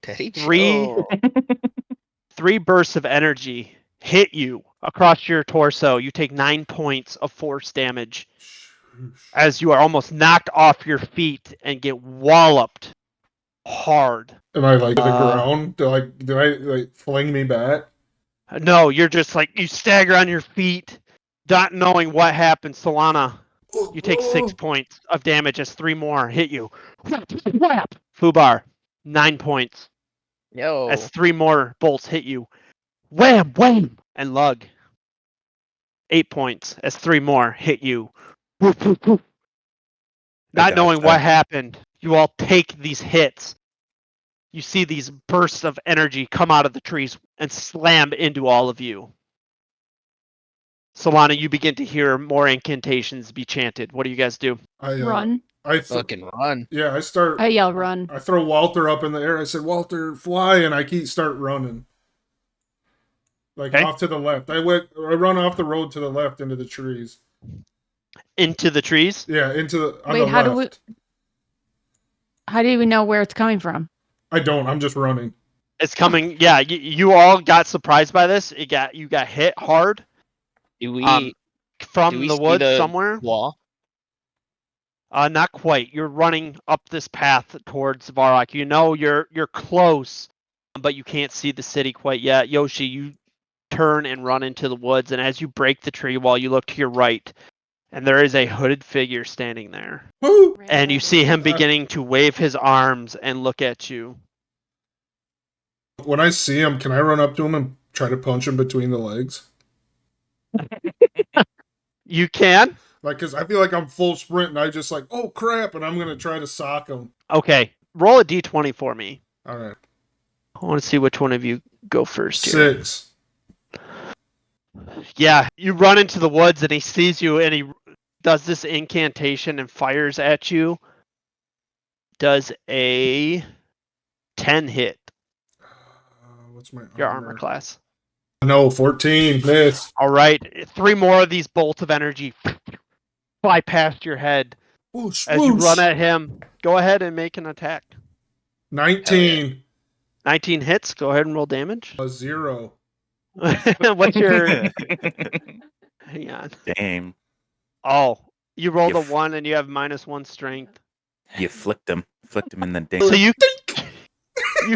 Teddy. Three- Chill. 3 bursts of energy hit you across your torso. You take 9 points of force damage as you are almost knocked off your feet and get walloped hard. Am I like to the ground? Do I like fling me back? No, you're just like, you stagger on your feet, not knowing what happened. Solana, you take 6 points of damage as 3 more hit you. Whap, whap. Fubar, 9 points Yo. as 3 more bolts hit you. Wham, wham. And Lug, 8 points as 3 more hit you. Woof, woof, woof. Not dodged knowing what them. happened, you all take these hits. You see these bursts of energy come out of the trees and slam into all of you. Solana, you begin to hear more incantations be chanted. What do you guys do? I Run. Fucking run. Yeah, I start. I yell run. I throw Walter up in the air. I said, "Walter, fly!" And I start running, like Okay. off to the left. I run off the road to the left into the trees. Into the trees? Yeah, into the. On Wait, the how do left. How do we know where it's coming from? I don't. I'm just running. It's coming. Yeah, you all got surprised by this. You got hit hard Do we from do we the see woods the somewhere. wall? Not quite. You're running up this path towards Varrock. You know you're close, but you can't see the city quite yet. Yoshi, you turn and run into the woods, and as you break the tree wall, you look to your right, and there is a hooded figure standing there. Woo! And you see him beginning to wave his arms and look at you. When I see him, can I run up to him and try to punch him between the legs? You can? Like, because I feel like I'm full sprint and I just like, oh crap, and I'm going to try to sock him. Okay. Roll a d20 for me. All right. I want to see which one of you go first here. 6. Yeah, you run into the woods and he sees you and he does this incantation and fires at you. Does a 10 hit What's my your armor class? No, 14. Miss. All right. 3 more of these bolts of energy fly past your head Whoosh, as you whoosh. run at him. Go ahead and make an attack. 19. 19 hits. Go ahead and roll damage. A 0. What's your... Hang on. Damn. Oh, you rolled You a 1 and you have -1 strength. You flicked him in the dick. So you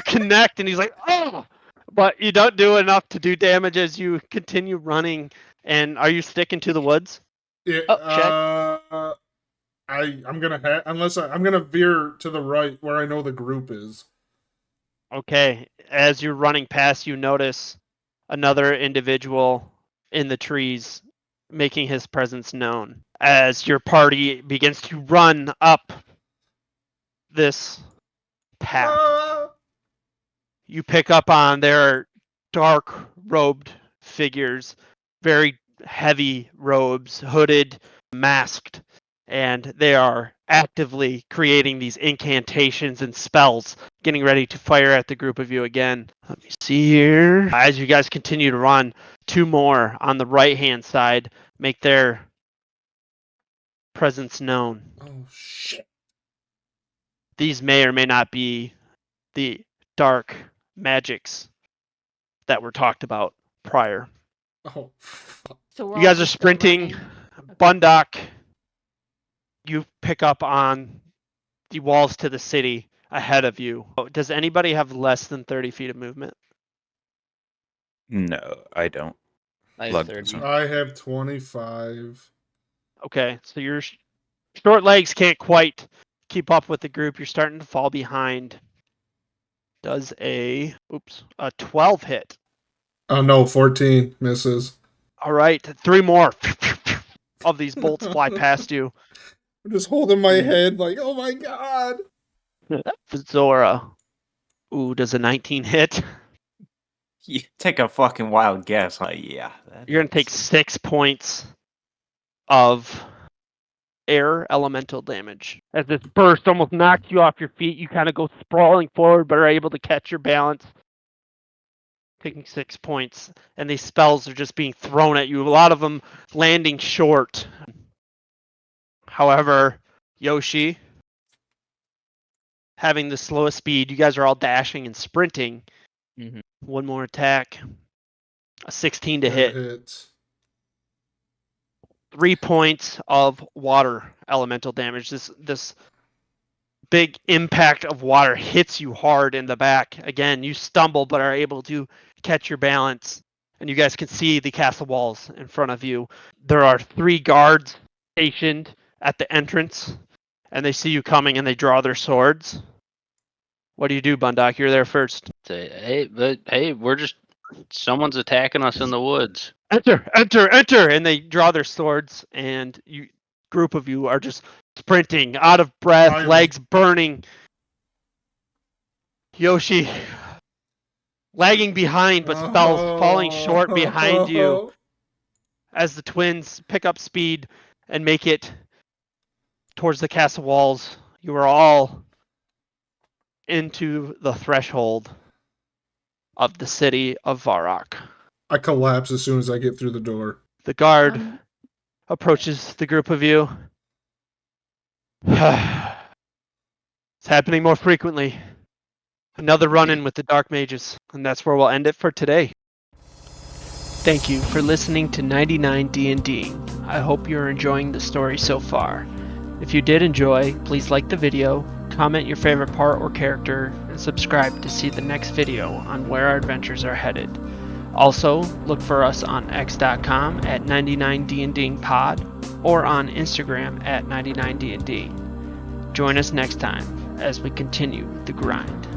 connect and he's like, oh! But you don't do enough to do damage as you continue running. And are you sticking to the woods? Yeah, Oh, check. I'm gonna veer to the right where I know the group is. Okay. As you're running past, you notice another individual in the trees making his presence known. As your party begins to run up this path, you pick up on their dark robed figures, very heavy robes, hooded, masked, and they are actively creating these incantations and spells, getting ready to fire at the group of you again. Let me see here. As you guys continue to run, 2 more on the right-hand side make their presence known. Oh shit. These may or may not be the dark magics that were talked about prior. Oh fuck. So we're You all guys are just still sprinting. running? Bundock, you pick up on the walls to the city ahead of you. Does anybody have less than 30 feet of movement? No, I don't. I have Lug 30. doesn't. I have 25. Okay, so your short legs can't quite keep up with the group. You're starting to fall behind. Does a 12 hit. Oh no, 14 misses. All right, 3 more of these bolts fly past you. I'm just holding my head like, oh my god. Zora. Ooh, does a 19 hit? You take a fucking wild guess. Yeah. You're going to take 6 points of air elemental damage. As this burst almost knocks you off your feet, you kind of go sprawling forward, but are able to catch your balance. Taking 6 points, and these spells are just being thrown at you. A lot of them landing short. However, Yoshi, having the slowest speed, you guys are all dashing and sprinting. Mhm. 1 more attack. A 16 to That hit. hits. 3 points of water elemental damage. This big impact of water hits you hard in the back. Again, you stumble but are able to catch your balance, and you guys can see the castle walls in front of you. There are 3 guards stationed at the entrance, and they see you coming and they draw their swords. What do you do, Bundock? You're there first. Say, hey, we're just someone's attacking us in the woods. Enter, enter, enter! And they draw their swords, and you group of you are just sprinting, out of breath, legs burning. Yoshi lagging behind, but spells falling short behind you as the twins pick up speed and make it towards the castle walls. You are all into the threshold of the city of Varrock. I collapse as soon as I get through the door. The guard approaches the group of you. It's happening more frequently. Another run-in with the Dark Mages. And that's where we'll end it for today. Thank you for listening to 99 DnDing. I hope you're enjoying the story so far. If you did enjoy, please like the video, comment your favorite part or character, and subscribe to see the next video on where our adventures are headed. Also, look for us on x.com at 99DnDingPod or on Instagram at 99DnD. Join us next time as we continue the grind.